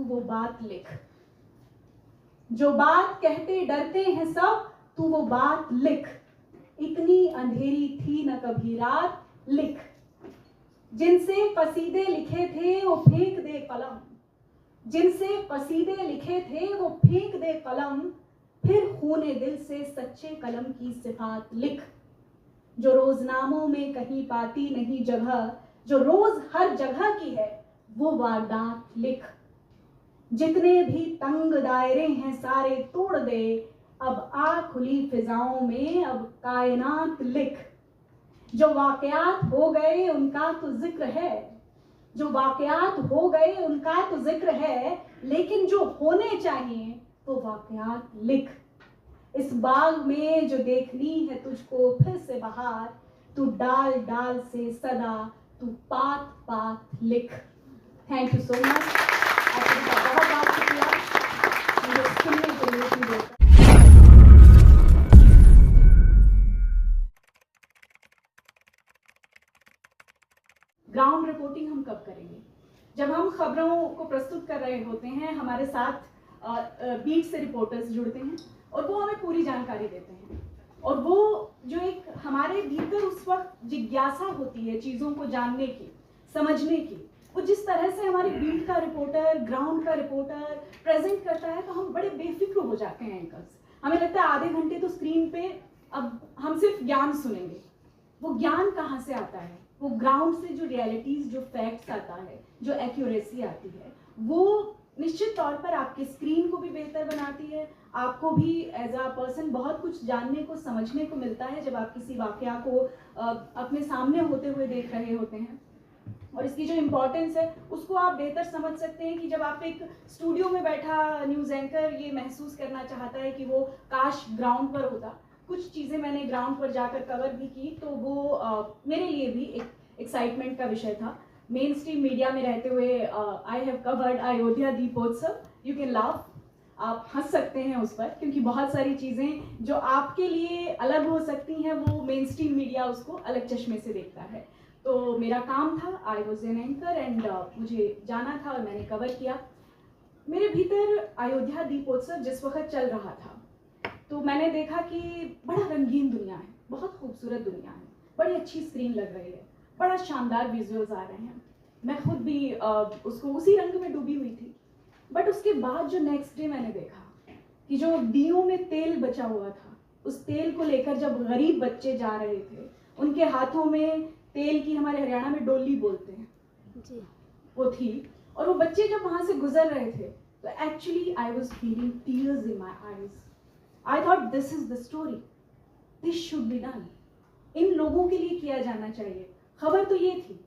तू वो बात लिख। जो बात कहते डरते हैं सब, तू वो बात लिख। इतनी अंधेरी थी न कभी रात, लिख। जिनसे कसीदे लिखे थे वो फेंक दे कलम, जिनसे कसीदे लिखे थे वो फेंक दे कलम। फिर खूने दिल से सच्चे कलम की सिफात लिख। जो रोजनामों में कहीं पाती नहीं जगह, जो रोज हर जगह की है वो वारदात लिख। जितने भी तंग दायरे हैं सारे तोड़ दे, अब आ खुली फिजाओं में अब कायनात लिख। जो वाकयात हो गए उनका तो जिक्र है, जो वाकयात हो गए उनका तो जिक्र है, लेकिन जो होने चाहिए वो वाकयात लिख। इस बाग में जो देखनी है तुझको फिर से बहार, तू डाल डाल से सदा तू पात पात लिख। Thank you so much. आप सबका बहुत बहुत शुक्रिया मुझे सुनने के लिए भी देता। ग्राउंड रिपोर्टिंग हम कब करेंगे? जब हम खबरों को प्रस्तुत कर रहे होते हैं, हमारे साथ बीट से रिपोर्टर्स जुड़ते हैं और वो हमें पूरी जानकारी देते हैं। और वो जो एक हमारे भीतर उस वक्त जिज्ञासा होती है चीज़ों को जानने की, समझने की, वो जिस तरह से हमारे बीट का रिपोर्टर, ग्राउंड का रिपोर्टर प्रेजेंट करता है तो हम बड़े बेफिक्र हो जाते हैं एंकर्स। हमें लगता है आधे घंटे तो स्क्रीन पे अब हम सिर्फ ज्ञान सुनेंगे। वो ज्ञान कहाँ से आता है? वो ग्राउंड से जो रियलिटीज, जो फैक्ट्स आता है, जो एक्यूरेसी आती है, वो निश्चित तौर पर आपके स्क्रीन को भी बेहतर बनाती है। आपको भी एज अ पर्सन बहुत कुछ जानने को, समझने को मिलता है जब आप किसी वाकया को अपने सामने होते हुए देख रहे होते हैं। और इसकी जो इम्पोर्टेंस है उसको आप बेहतर समझ सकते हैं कि जब आप एक स्टूडियो में बैठा न्यूज़ एंकर ये महसूस करना चाहता है कि वो काश ग्राउंड पर होता। कुछ चीज़ें मैंने ग्राउंड पर जाकर कवर भी की, तो वो मेरे लिए भी एक एक्साइटमेंट का विषय था। मेन स्ट्रीम मीडिया में रहते हुए I have covered Ayodhya Deepotsav. You can laugh, आप हंस सकते हैं उस पर, क्योंकि बहुत सारी चीज़ें जो आपके लिए अलग हो सकती हैं वो मेन स्ट्रीम मीडिया उसको अलग चश्मे से देखता है। तो मेरा काम था, I was an anchor and मुझे जाना था और मैंने कवर किया। मेरे भीतर अयोध्या दीपोत्सव जिस वक्त चल रहा था तो मैंने देखा कि बड़ा रंगीन दुनिया है, बहुत खूबसूरत दुनिया है, बड़ी अच्छी स्क्रीन लग रही है, बड़ा शानदार विजुअल्स आ रहे हैं। मैं खुद भी उसको उसी रंग में डूबी हुई थी। बट उसके बाद जो नेक्स्ट डे मैंने देखा कि जो दियों में तेल बचा हुआ था, उस तेल को लेकर जब गरीब बच्चे जा रहे थे, उनके हाथों में तेल की, हमारे हरियाणा में डोली बोलते हैं जी, वो थी। और वो बच्चे जब वहाँ से गुजर रहे थे तो actually I was feeling tears in my eyes. I thought this is the story, this should be done. इन लोगों के लिए किया जाना चाहिए। खबर तो ये थी,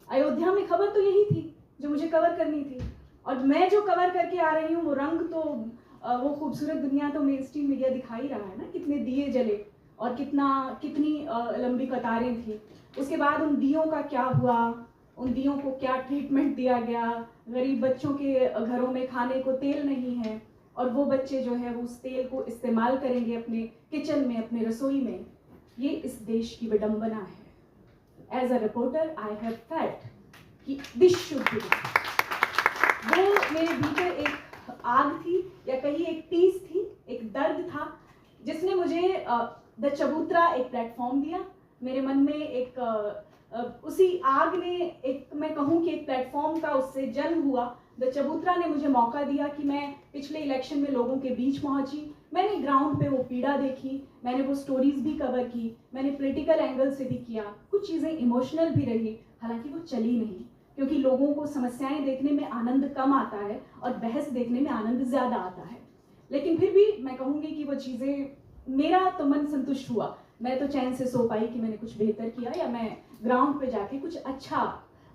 अयोध्या में खबर तो यही थी जो मुझे कवर करनी थी। और मैं जो कवर करके आ रही हूँ वो रंग तो वो खूबसूरत दुनिया तो मेन स्ट्रीम मीडिया दिखा ही रहा है ना, कितने दिए जले और कितनी लंबी कतारें थी। उसके बाद उन दियों का क्या हुआ, उन दियों को क्या ट्रीटमेंट दिया गया। गरीब बच्चों के घरों में खाने को तेल नहीं है और वो बच्चे जो है वो उस तेल को इस्तेमाल करेंगे अपने किचन में, अपने रसोई में। ये इस देश की विडंबना है। As a reporter I have felt कि दिस शुड बी डन। वो मेरे भीतर एक आग थी या कहीं एक टीस थी, एक दर्द था जिसने मुझे द चबूतरा एक प्लेटफॉर्म दिया। मेरे मन में एक उसी आग ने एक, मैं कहूँ कि एक प्लेटफॉर्म का उससे जन्म हुआ। द चबूतरा ने मुझे मौका दिया कि मैं पिछले इलेक्शन में लोगों के बीच पहुंची, मैंने ग्राउंड पे वो पीड़ा देखी, मैंने वो स्टोरीज भी कवर की, मैंने पॉलिटिकल एंगल से भी किया, कुछ चीज़ें इमोशनल भी रही, हालांकि वो चली नहीं, क्योंकि लोगों को समस्याएं देखने में आनंद कम आता है और बहस देखने में आनंद ज़्यादा आता है। लेकिन फिर भी मैं कहूँगी कि वो चीज़ें, मेरा तो मन संतुष्ट हुआ। मैं तो चैन से सो पाई कि मैंने कुछ बेहतर किया, या मैं ग्राउंड पे जाके कुछ अच्छा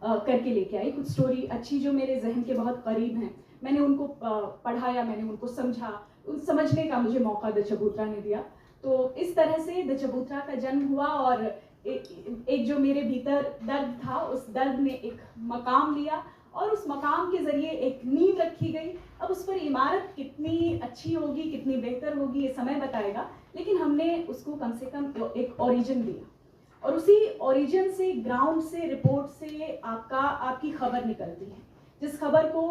करके लेके आई, कुछ स्टोरी अच्छी जो मेरे जहन के बहुत करीब हैं, मैंने उनको पढ़ाया, मैंने उनको समझा, उन समझने का मुझे मौका द चबूतरा ने दिया। तो इस तरह से द चबूतरा का जन्म हुआ और एक जो मेरे भीतर दर्द था, उस दर्द ने एक मकाम लिया और उस मकाम के जरिए एक नींव रखी गई। अब उस पर इमारत कितनी अच्छी होगी, कितनी बेहतर होगी, ये समय बताएगा, लेकिन हमने उसको कम से कम एक ओरिजिन दिया। और उसी ओरिजिन से, ग्राउंड से, रिपोर्ट से आपकी खबर निकलती है। जिस खबर को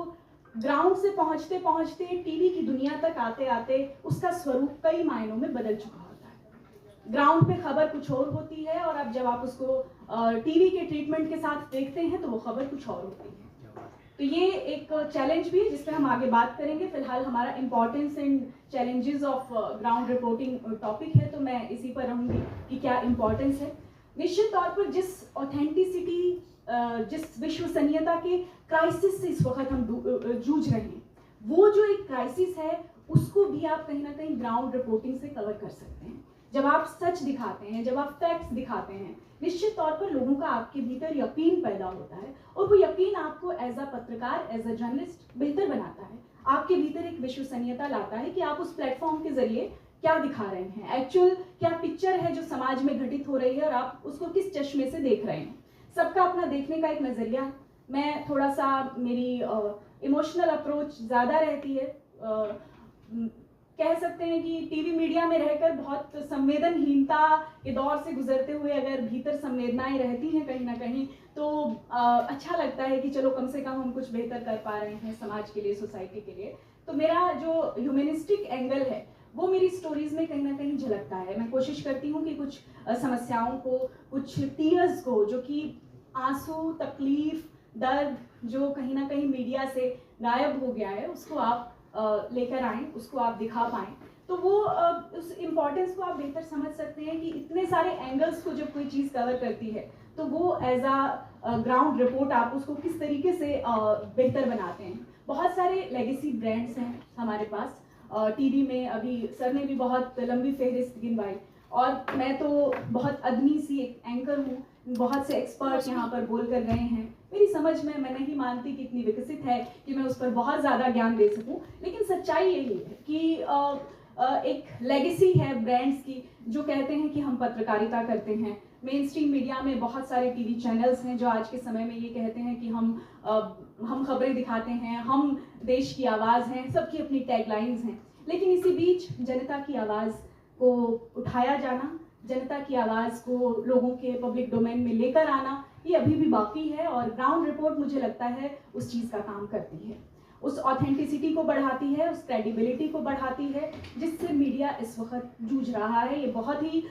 ग्राउंड से पहुंचते पहुंचते टीवी की दुनिया तक आते आते उसका स्वरूप कई मायनों में बदल चुका होता है। ग्राउंड पे खबर कुछ और होती है और अब जब आप उसको टीवी के ट्रीटमेंट के साथ देखते हैं तो वो खबर कुछ और होती है। तो ये एक चैलेंज भी है जिस पे हम आगे बात करेंगे। फिलहाल हमारा importance and challenges of ground reporting topic है, तो मैं इसी पर रहूंगी कि क्या इंपॉर्टेंस है। निश्चित तौर पर जिस ऑथेंटिसिटी, जिस विश्वसनीयता के क्राइसिस से इस वक्त हम जूझ रहे हैं, वो जो एक क्राइसिस है उसको भी आप कहीं ना कहीं ग्राउंड रिपोर्टिंग से कवर कर सकते हैं। जब आप सच दिखाते हैं, जब आप फैक्ट्स दिखाते हैं, निश्चित तौर पर लोगों का आपके भीतर यकीन पैदा होता है और वो यकीन आपको एज अ पत्रकार, एज अ जर्नलिस्ट बेहतर बनाता है। आपके भीतर एक विश्वसनीयता लाता है कि आप उस प्लेटफॉर्म के जरिए क्या दिखा रहे हैं, एक्चुअल क्या पिक्चर है जो समाज में घटित हो रही है और आप उसको किस चश्मे से देख रहे हैं। सबका अपना देखने का एक नजरिया है। मैं थोड़ा सा, मेरी इमोशनल अप्रोच ज़्यादा रहती है। कह सकते हैं कि टीवी मीडिया में रहकर बहुत संवेदनहीनता के दौर से गुजरते हुए अगर भीतर संवेदनाएं रहती हैं कहीं ना कहीं, तो अच्छा लगता है कि चलो कम से कम हम कुछ बेहतर कर पा रहे हैं समाज के लिए, सोसाइटी के लिए। तो मेरा जो ह्यूमनिस्टिक एंगल है वो मेरी स्टोरीज में कहीं ना कहीं झलकता है। मैं कोशिश करती हूँ कि कुछ समस्याओं को, कुछ टीयर्स को, जो कि आंसू, तकलीफ, दर्द जो कहीं ना कहीं मीडिया से गायब हो गया है, उसको आप लेकर आएँ, उसको आप दिखा पाएँ। तो वो उस इम्पोर्टेंस को आप बेहतर समझ सकते हैं कि इतने सारे एंगल्स को जब कोई चीज़ कवर करती है तो वो एज अ ग्राउंड रिपोर्ट आप उसको किस तरीके से बेहतर बनाते हैं। बहुत सारे लेगेसी ब्रांड्स हैं हमारे पास टीवी में। अभी सर ने भी बहुत लंबी फहरिस्त गिनवाई और मैं तो बहुत अदनी सी एक एंकर हूँ। बहुत से एक्सपर्ट यहाँ पर बोल कर गए हैं। मेरी समझ में मैं नहीं मानती कि इतनी विकसित है कि मैं उस पर बहुत ज़्यादा ज्ञान दे सकूं, लेकिन सच्चाई यही है कि एक लेगेसी है ब्रांड्स की जो कहते हैं कि हम पत्रकारिता करते हैं। मेन स्ट्रीम मीडिया में बहुत सारे टीवी चैनल्स हैं जो आज के समय में ये कहते हैं कि हम खबरें दिखाते हैं, हम देश की आवाज़ हैं, सबकी अपनी टैगलाइंस हैं। लेकिन इसी बीच जनता की आवाज़ को उठाया जाना, जनता की आवाज़ को लोगों के पब्लिक डोमेन में लेकर आना, ये अभी भी बाकी है। और ग्राउंड रिपोर्ट मुझे लगता है उस चीज़ का काम करती है, उस ऑथेंटिसिटी को बढ़ाती है, उस क्रेडिबिलिटी को बढ़ाती है जिससे मीडिया इस वक्त जूझ रहा है। ये बहुत ही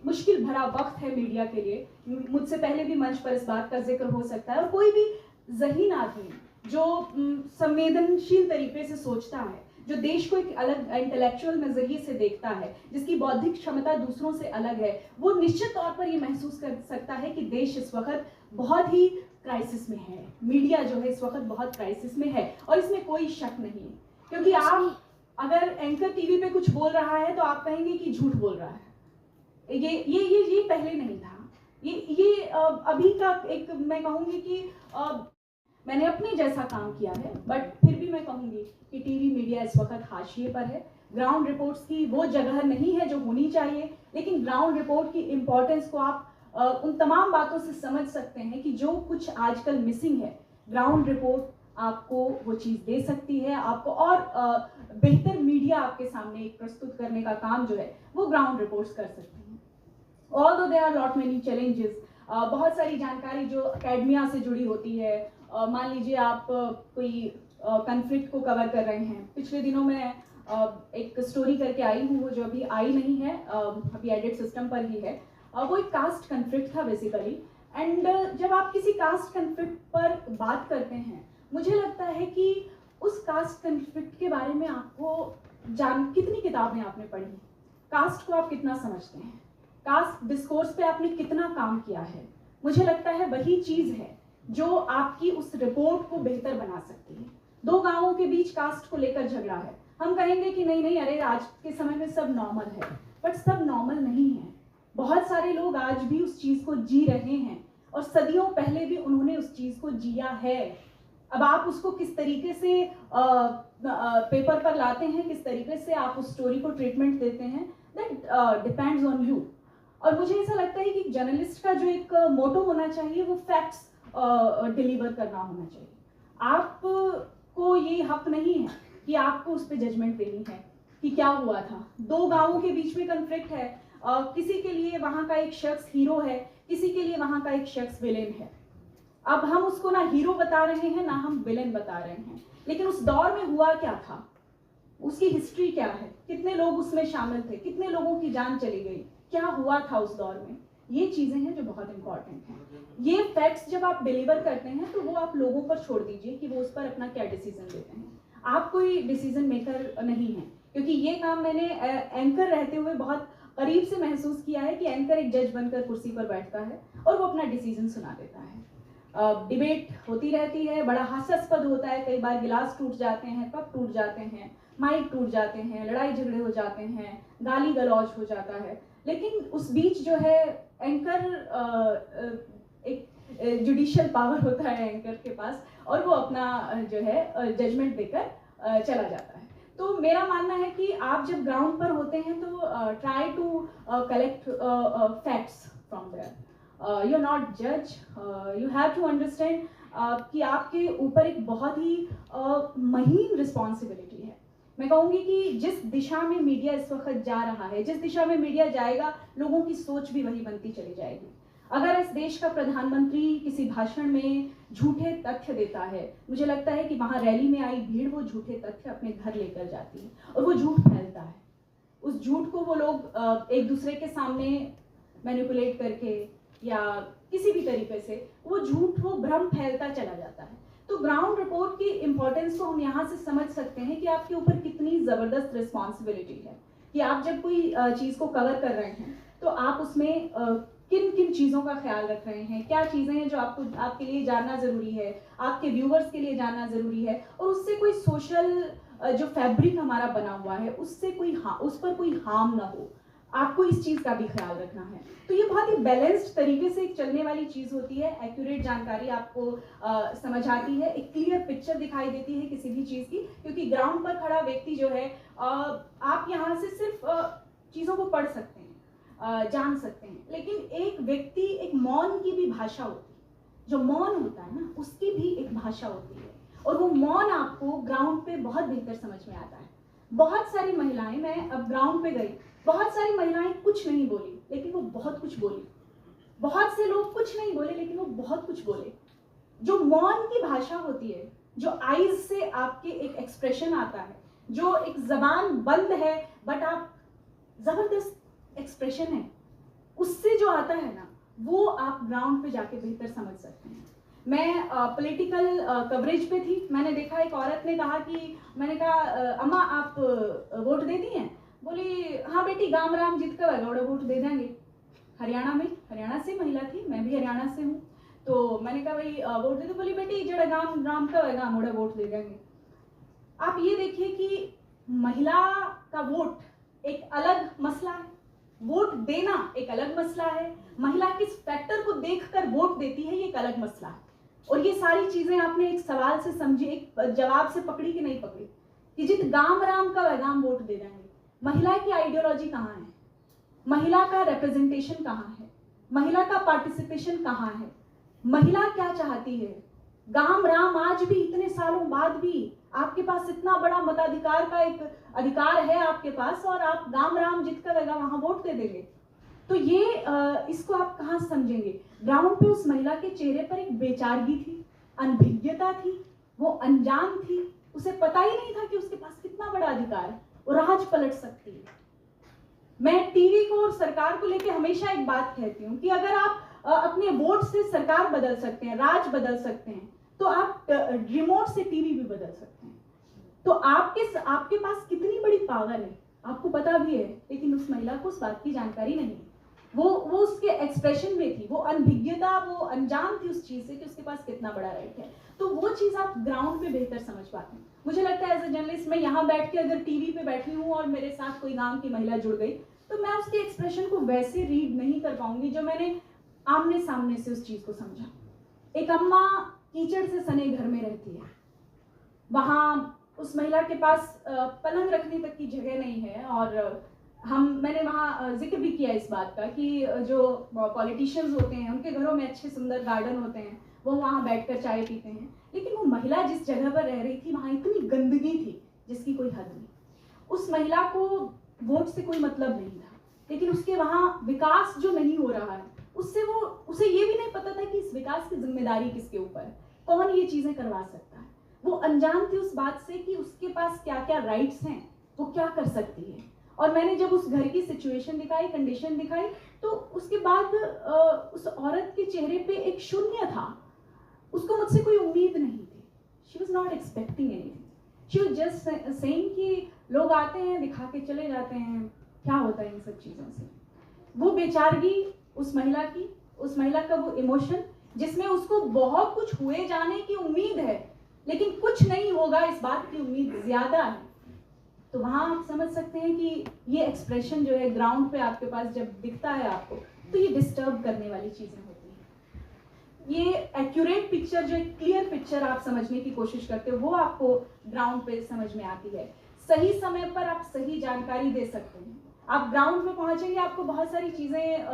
मुश्किल भरा वक्त है मीडिया के लिए। मुझसे पहले भी मंच पर इस बात का जिक्र हो सकता है। और कोई भी ज़हीन आदमी जो संवेदनशील तरीके से सोचता है, जो देश को एक अलग इंटेलेक्चुअल नजरिए से देखता है, जिसकी बौद्धिक क्षमता दूसरों से अलग है, वो निश्चित तौर पर ये महसूस कर सकता है कि देश इस वक्त बहुत ही क्राइसिस में है। मीडिया जो है इस वक्त बहुत क्राइसिस में है और इसमें कोई शक नहीं है। क्योंकि आप अगर एंकर टीवी पे कुछ बोल रहा है तो आप कहेंगे कि झूठ बोल रहा है। ये पहले नहीं था। ये अभी का एक, मैं कहूँगी कि मैंने अपने जैसा काम किया है, बट फिर भी मैं कहूँगी कि टीवी मीडिया इस वक्त हाशिए पर है। ग्राउंड रिपोर्ट्स की वो जगह नहीं है जो होनी चाहिए, लेकिन ग्राउंड रिपोर्ट की इम्पोर्टेंस को आप उन तमाम बातों से समझ सकते हैं कि जो कुछ आजकल मिसिंग है, ग्राउंड रिपोर्ट आपको वो चीज़ दे सकती है। आपको और बेहतर मीडिया आपके सामने प्रस्तुत करने का काम जो है वो ग्राउंड रिपोर्ट्स कर सकती हैं। Although there are lot many challenges, बहुत सारी जानकारी जो एकेडमिया से जुड़ी होती है। मान लीजिए आप कोई कन्फ्लिक्ट को कवर कर रहे हैं। पिछले दिनों में एक स्टोरी करके आई हूँ, वो जो अभी आई नहीं है, अभी एडिट सिस्टम पर ही है। वो एक कास्ट कन्फ्लिक्ट था बेसिकली। एंड जब आप किसी कास्ट कन्फ्लिक्ट पर बात करते हैं, मुझे लगता है कि उस कास्ट कन्फ्लिक्ट के बारे में आपको कितनी किताबें आपने पढ़ी, कास्ट को आप कितना समझते हैं, कास्ट डिस्कोर्स पे आपने कितना काम किया है। मुझे लगता है वही चीज़ है जो आपकी उस रिपोर्ट को बेहतर बना सकती है। दो गांवों के बीच कास्ट को लेकर झगड़ा है, हम कहेंगे कि नहीं अरे आज के समय में सब नॉर्मल है, बट सब नॉर्मल नहीं है। बहुत सारे लोग आज भी उस चीज़ को जी रहे हैं और सदियों पहले भी उन्होंने उस चीज़ को जिया है। अब आप उसको किस तरीके से पेपर पर लाते हैं, किस तरीके से आप उस स्टोरी को ट्रीटमेंट देते हैं, दैट डिपेंड्स ऑन यू। और मुझे ऐसा लगता है कि जर्नलिस्ट का जो एक मोटो होना चाहिए वो फैक्ट्स डिलीवर करना होना चाहिए। आपको ये हक नहीं है कि आपको उस पर जजमेंट देनी है कि क्या हुआ था। दो गांवों के बीच में कन्फ्लिक्ट है, किसी के लिए वहाँ का एक शख्स हीरो है, किसी के लिए वहाँ का एक शख्स विलेन है। अब हम उसको ना हीरो बता रहे हैं ना हम विलेन बता रहे हैं, लेकिन उस दौर में हुआ क्या था, उसकी हिस्ट्री क्या है, कितने लोग उसमें शामिल थे, कितने लोगों की जान चली गई, क्या हुआ था उस दौर में, ये चीज़ें हैं जो बहुत इंपॉर्टेंट हैं। ये फैक्ट्स जब आप डिलीवर करते हैं तो वो आप लोगों पर छोड़ दीजिए कि वो उस पर अपना क्या डिसीजन लेते हैं। आप कोई डिसीजन मेकर नहीं हैं, क्योंकि ये काम मैंने एंकर रहते हुए बहुत करीब से महसूस किया है कि एंकर एक जज बनकर कुर्सी पर बैठता है और वो अपना डिसीजन सुना देता है। डिबेट होती रहती है, बड़ा हास्यास्पद होता है, कई बार गिलास टूट जाते हैं, कप टूट जाते हैं, माइक टूट जाते हैं, लड़ाई झगड़े हो जाते हैं, गाली गलौज हो जाता है, लेकिन उस बीच जो है एंकर एक जुडिशियल पावर होता है एंकर के पास, और वो अपना जो है जजमेंट देकर चला जाता है। तो मेरा मानना है कि आप जब ग्राउंड पर होते हैं तो try to collect facts from there. You are not जज, यू हैव टू अंडरस्टैंड कि आपके ऊपर एक बहुत ही महीन रिस्पॉन्सिबिलिटी है। मैं कहूँगी कि जिस दिशा में मीडिया इस वक्त जा रहा है, जिस दिशा में मीडिया जाएगा, लोगों की सोच भी वही बनती चली जाएगी। अगर इस देश का प्रधानमंत्री किसी भाषण में झूठे तथ्य देता है, मुझे लगता है कि वहाँ रैली में आई भीड़ वो झूठे तथ्य अपने घर लेकर जाती है और वो झूठ फैलता है। उस झूठ को वो लोग एक दूसरे के सामने मैनिपुलेट करके या किसी भी तरीके से वो झूठ, वो भ्रम फैलता चला जाता है। तो ग्राउंड रिपोर्ट की इम्पोर्टेंस को हम यहाँ से समझ सकते हैं कि आपके ऊपर कितनी ज़बरदस्त रिस्पॉन्सिबिलिटी है कि आप जब कोई चीज़ को कवर कर रहे हैं तो आप उसमें किन किन चीज़ों का ख्याल रख रहे हैं, क्या चीज़ें हैं जो आपके लिए जानना ज़रूरी है, आपके व्यूवर्स के लिए जानना ज़रूरी है, और उससे कोई सोशल जो फैब्रिक हमारा बना हुआ है उससे उस पर कोई हार्म ना हो, आपको इस चीज़ का भी ख्याल रखना है। तो ये बहुत ही बैलेंस्ड तरीके से एक चलने वाली चीज़ होती है। एक्यूरेट जानकारी आपको समझ आती है, एक क्लियर पिक्चर दिखाई देती है किसी भी चीज़ की, क्योंकि ग्राउंड पर खड़ा व्यक्ति जो है आप यहाँ से सिर्फ चीज़ों को पढ़ सकते हैं, जान सकते हैं, लेकिन एक व्यक्ति, एक मौन की भी भाषा होती है। जो मौन होता है ना, उसकी भी एक भाषा होती है, और वो मौन आपको ग्राउंड पे बहुत बेहतर समझ में आता है। बहुत सारी महिलाएं, मैं अब ग्राउंड पे गई, बहुत सारी महिलाएं कुछ नहीं बोली लेकिन वो बहुत कुछ बोली। बहुत से लोग कुछ नहीं बोले लेकिन वो बहुत कुछ बोले। जो मौन की भाषा होती है, जो आईज से आपके एक एक्सप्रेशन आता है, जो एक जबान बंद है बट आप जबरदस्त एक्सप्रेशन है, उससे जो आता है ना, वो आप ग्राउंड पे जाके बेहतर समझ सकते हैं। मैं पॉलिटिकल कवरेज पे थी, मैंने देखा एक औरत ने कहा कि, मैंने कहा अम्मा आप वोट दे दी हैं? बोली हाँ बेटी, गाम राम जीत कर वोट दे देंगे। हरियाणा से महिला थी, मैं भी हरियाणा से हूँ, तो मैंने कहा भाई वोट दे दो। बोली बेटी जड़ा गाम राम का गाम वोट दे देंगे। आप ये देखिए कि महिला का वोट एक अलग मसला है, वोट देना एक अलग मसला है, महिला किस फैक्टर को देखकर वोट देती है ये एक अलग मसला है। और ये सारी चीजें आपने एक सवाल से समझी, एक जवाब से पकड़ी कि नहीं पकड़ी, कि जित गाम राम का वैगाम वोट दे देंगे। महिला की आइडियोलॉजी कहाँ है, महिला का रिप्रेजेंटेशन कहाँ है, महिला का पार्टिसिपेशन कहाँ है, महिला क्या चाहती है। गाम राम आज भी इतने सालों बाद भी आपके पास इतना बड़ा मताधिकार का एक अधिकार है आपके पास, और आप गाम राम जीत कर वहां वोट दे देंगे। तो ये इसको आप कहाँ समझेंगे। ग्राउंड पे उस महिला के चेहरे पर एक बेचारगी थी, अनभिज्ञता थी, वो अनजान थी, उसे पता ही नहीं था कि उसके पास कितना बड़ा अधिकार है, वो राज पलट सकती है। मैं टीवी को और सरकार को लेकर हमेशा एक बात कहती हूँ कि अगर आप अपने वोट से सरकार बदल सकते हैं, राज बदल सकते हैं, तो आप रिमोट से टीवी भी बदल सकते हैं। तो आपके पास कितनी बड़ी पावर है आपको पता भी है, लेकिन उस महिला को उस बात की जानकारी नहीं। वो उसके एक्सप्रेशन में थी, वो अनभिज्ञता, वो अनजान थी उस चीज से कि उसके पास कितना बड़ा राइट है। तो वो चीज आप ग्राउंड पे बेहतर समझ पाते हैं। मुझे लगता है एज ए जर्नलिस्ट, मैं यहाँ बैठ के अगर टीवी पे बैठी हूँ और मेरे साथ कोई गांव की महिला जुड़ गई, तो मैं उसके एक्सप्रेशन को वैसे रीड नहीं कर पाऊंगी जो मैंने आमने सामने से उस चीज को समझा। एक अम्मा कीचड़ से सने घर में रहती है, वहाँ उस महिला के पास पलंग रखने तक की जगह नहीं है, और मैंने वहाँ जिक्र भी किया इस बात का कि जो पॉलिटिशियंस होते हैं उनके घरों में अच्छे सुंदर गार्डन होते हैं, वो वहाँ बैठकर चाय पीते हैं, लेकिन वो महिला जिस जगह पर रह रही थी वहाँ इतनी गंदगी थी जिसकी कोई हद नहीं। उस महिला को वोट से कोई मतलब नहीं था, लेकिन उसके वहाँ विकास जो नहीं हो रहा है उसे ये भी नहीं पता था कि इस विकास की जिम्मेदारी किसके ऊपर है, कौन ये चीजें करवा सकता है। वो अनजान थी उस बात से कि उसके पास क्या क्या राइट्स हैं, वो क्या कर सकती है। और मैंने जब उस घर की सिचुएशन दिखाई, कंडीशन दिखाई, तो उसके बाद उस औरत के चेहरे पे एक शून्य था। उसको मुझसे कोई उम्मीद नहीं थी। She was not expecting anything. She was just saying कि लोग आते हैं, दिखा के चले जाते हैं, क्या होता है इन सब चीज़ों से। वो बेचारगी उस महिला का वो इमोशन, जिसमें उसको बहुत कुछ हुए जाने की उम्मीद है, लेकिन कुछ नहीं होगा इस बात की उम्मीद ज़्यादा है। तो वहाँ आप समझ सकते हैं कि ये एक्सप्रेशन जो है ग्राउंड पे आपके पास जब दिखता है आपको, तो ये डिस्टर्ब करने वाली चीज़ें होती हैं। ये एक्यूरेट पिक्चर, जो एक क्लियर पिक्चर आप समझने की कोशिश करते हो, वो आपको ग्राउंड पे समझ में आती है। सही समय पर आप सही जानकारी दे सकते हैं। आप ग्राउंड में पहुंचेंगे, आपको बहुत सारी चीज़ें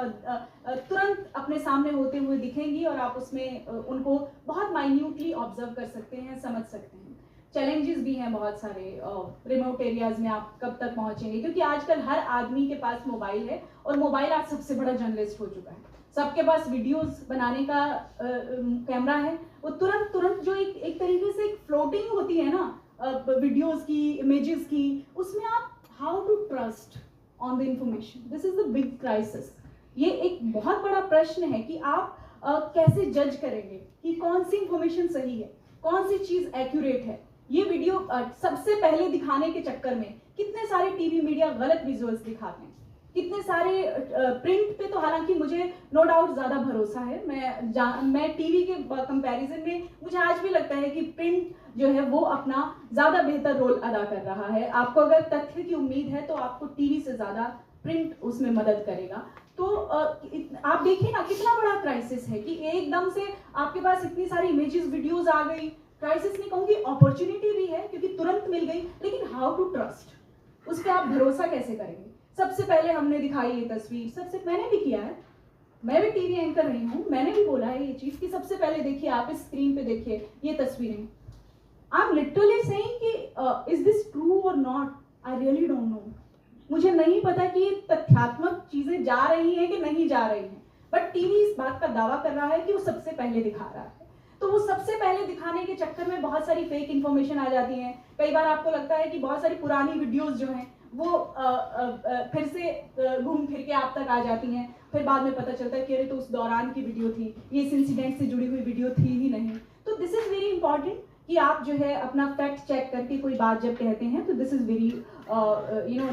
तुरंत अपने सामने होते हुए दिखेंगी और आप उसमें उनको बहुत माइन्यूटली ऑब्जर्व कर सकते हैं, समझ सकते हैं। चैलेंजेस भी हैं बहुत सारे। रिमोट एरियाज में आप कब तक पहुंचेंगे, क्योंकि आजकल हर आदमी के पास मोबाइल है और मोबाइल आज सबसे बड़ा जर्नलिस्ट हो चुका है। सबके पास वीडियोस बनाने का कैमरा है। वो तुरंत जो एक तरीके से एक फ्लोटिंग होती है ना वीडियोस की, इमेजेस की, उसमें आप how to trust on the information, this is the big crisis. ये एक बहुत बड़ा प्रश्न है कि आप कैसे जज करेंगे कि कौन सी इंफॉर्मेशन सही है, कौन सी चीज एक्यूरेट है। ये वीडियो सबसे पहले दिखाने के चक्कर में कितने सारे टीवी मीडिया गलत विजुअल्स दिखाते हैं, कितने सारे प्रिंट पे तो हालांकि मुझे नो डाउट ज़्यादा भरोसा है। मैं टीवी के कंपैरिजन में मुझे आज भी लगता है कि प्रिंट जो है वो अपना ज़्यादा बेहतर रोल अदा कर रहा है। आपको अगर तथ्य की उम्मीद है तो आपको टीवी से ज़्यादा प्रिंट उसमें मदद करेगा। तो आप देखिए ना कितना बड़ा क्राइसिस है कि एकदम से आपके पास इतनी सारी इमेजेस, वीडियोस आ गई। क्राइसिस नहीं कहूँगी, अपॉर्चुनिटी भी है क्योंकि तुरंत मिल गई, लेकिन हाउ टू ट्रस्ट, उस पर आप भरोसा कैसे करेंगे। सबसे पहले हमने दिखाई ये तस्वीर, मैंने भी किया है, मैं भी टीवी एंकर रही हूँ, मैंने भी बोला है ये चीज़ कि सबसे पहले देखिए, आप इस स्क्रीन पे देखिए ये तस्वीरें। आई एम लिटरली सेइंग कि इज दिस ट्रू और not, I really don't know. मुझे नहीं पता कि ये तथ्यात्मक चीज़ें जा रही हैं कि नहीं जा रही हैं, बट टीवी इस बात का दावा कर रहा है कि वो सबसे पहले दिखा रहा है। तो वो सबसे पहले दिखाने के चक्कर में बहुत सारी फेक इन्फॉर्मेशन आ जाती हैं। कई बार आपको लगता है कि बहुत सारी पुरानी वीडियोस जो हैं वो फिर से घूम फिर के आप तक आ जाती हैं। फिर बाद में पता चलता है कि अरे तो उस दौरान की वीडियो थी, ये इस इंसिडेंट से जुड़ी हुई वीडियो थी ही नहीं। तो दिस इज़ वेरी इंपॉर्टेंट कि आप जो है अपना फैक्ट चेक करके कोई बात जब कहते हैं तो this is very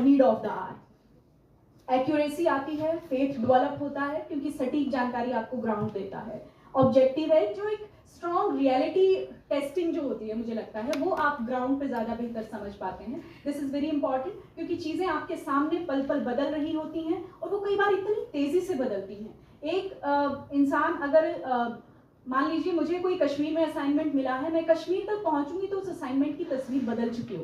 need of the hour. Accuracy आती है, फेथ डेवलप होता है क्योंकि सटीक जानकारी आपको ग्राउंड देता है। ऑब्जेक्टिव है, जो एक स्ट्रॉन्ग रियलिटी टेस्टिंग जो होती है, मुझे लगता है वो आप ग्राउंड पे ज़्यादा बेहतर समझ पाते हैं। दिस इज़ वेरी इंपॉर्टेंट क्योंकि चीज़ें आपके सामने पल पल बदल रही होती हैं और वो कई बार इतनी तेज़ी से बदलती हैं। एक इंसान अगर मान लीजिए मुझे कोई कश्मीर में असाइनमेंट मिला है, मैं कश्मीर तक पहुंचूंगी तो उस असाइनमेंट की तस्वीर बदल चुकी हो,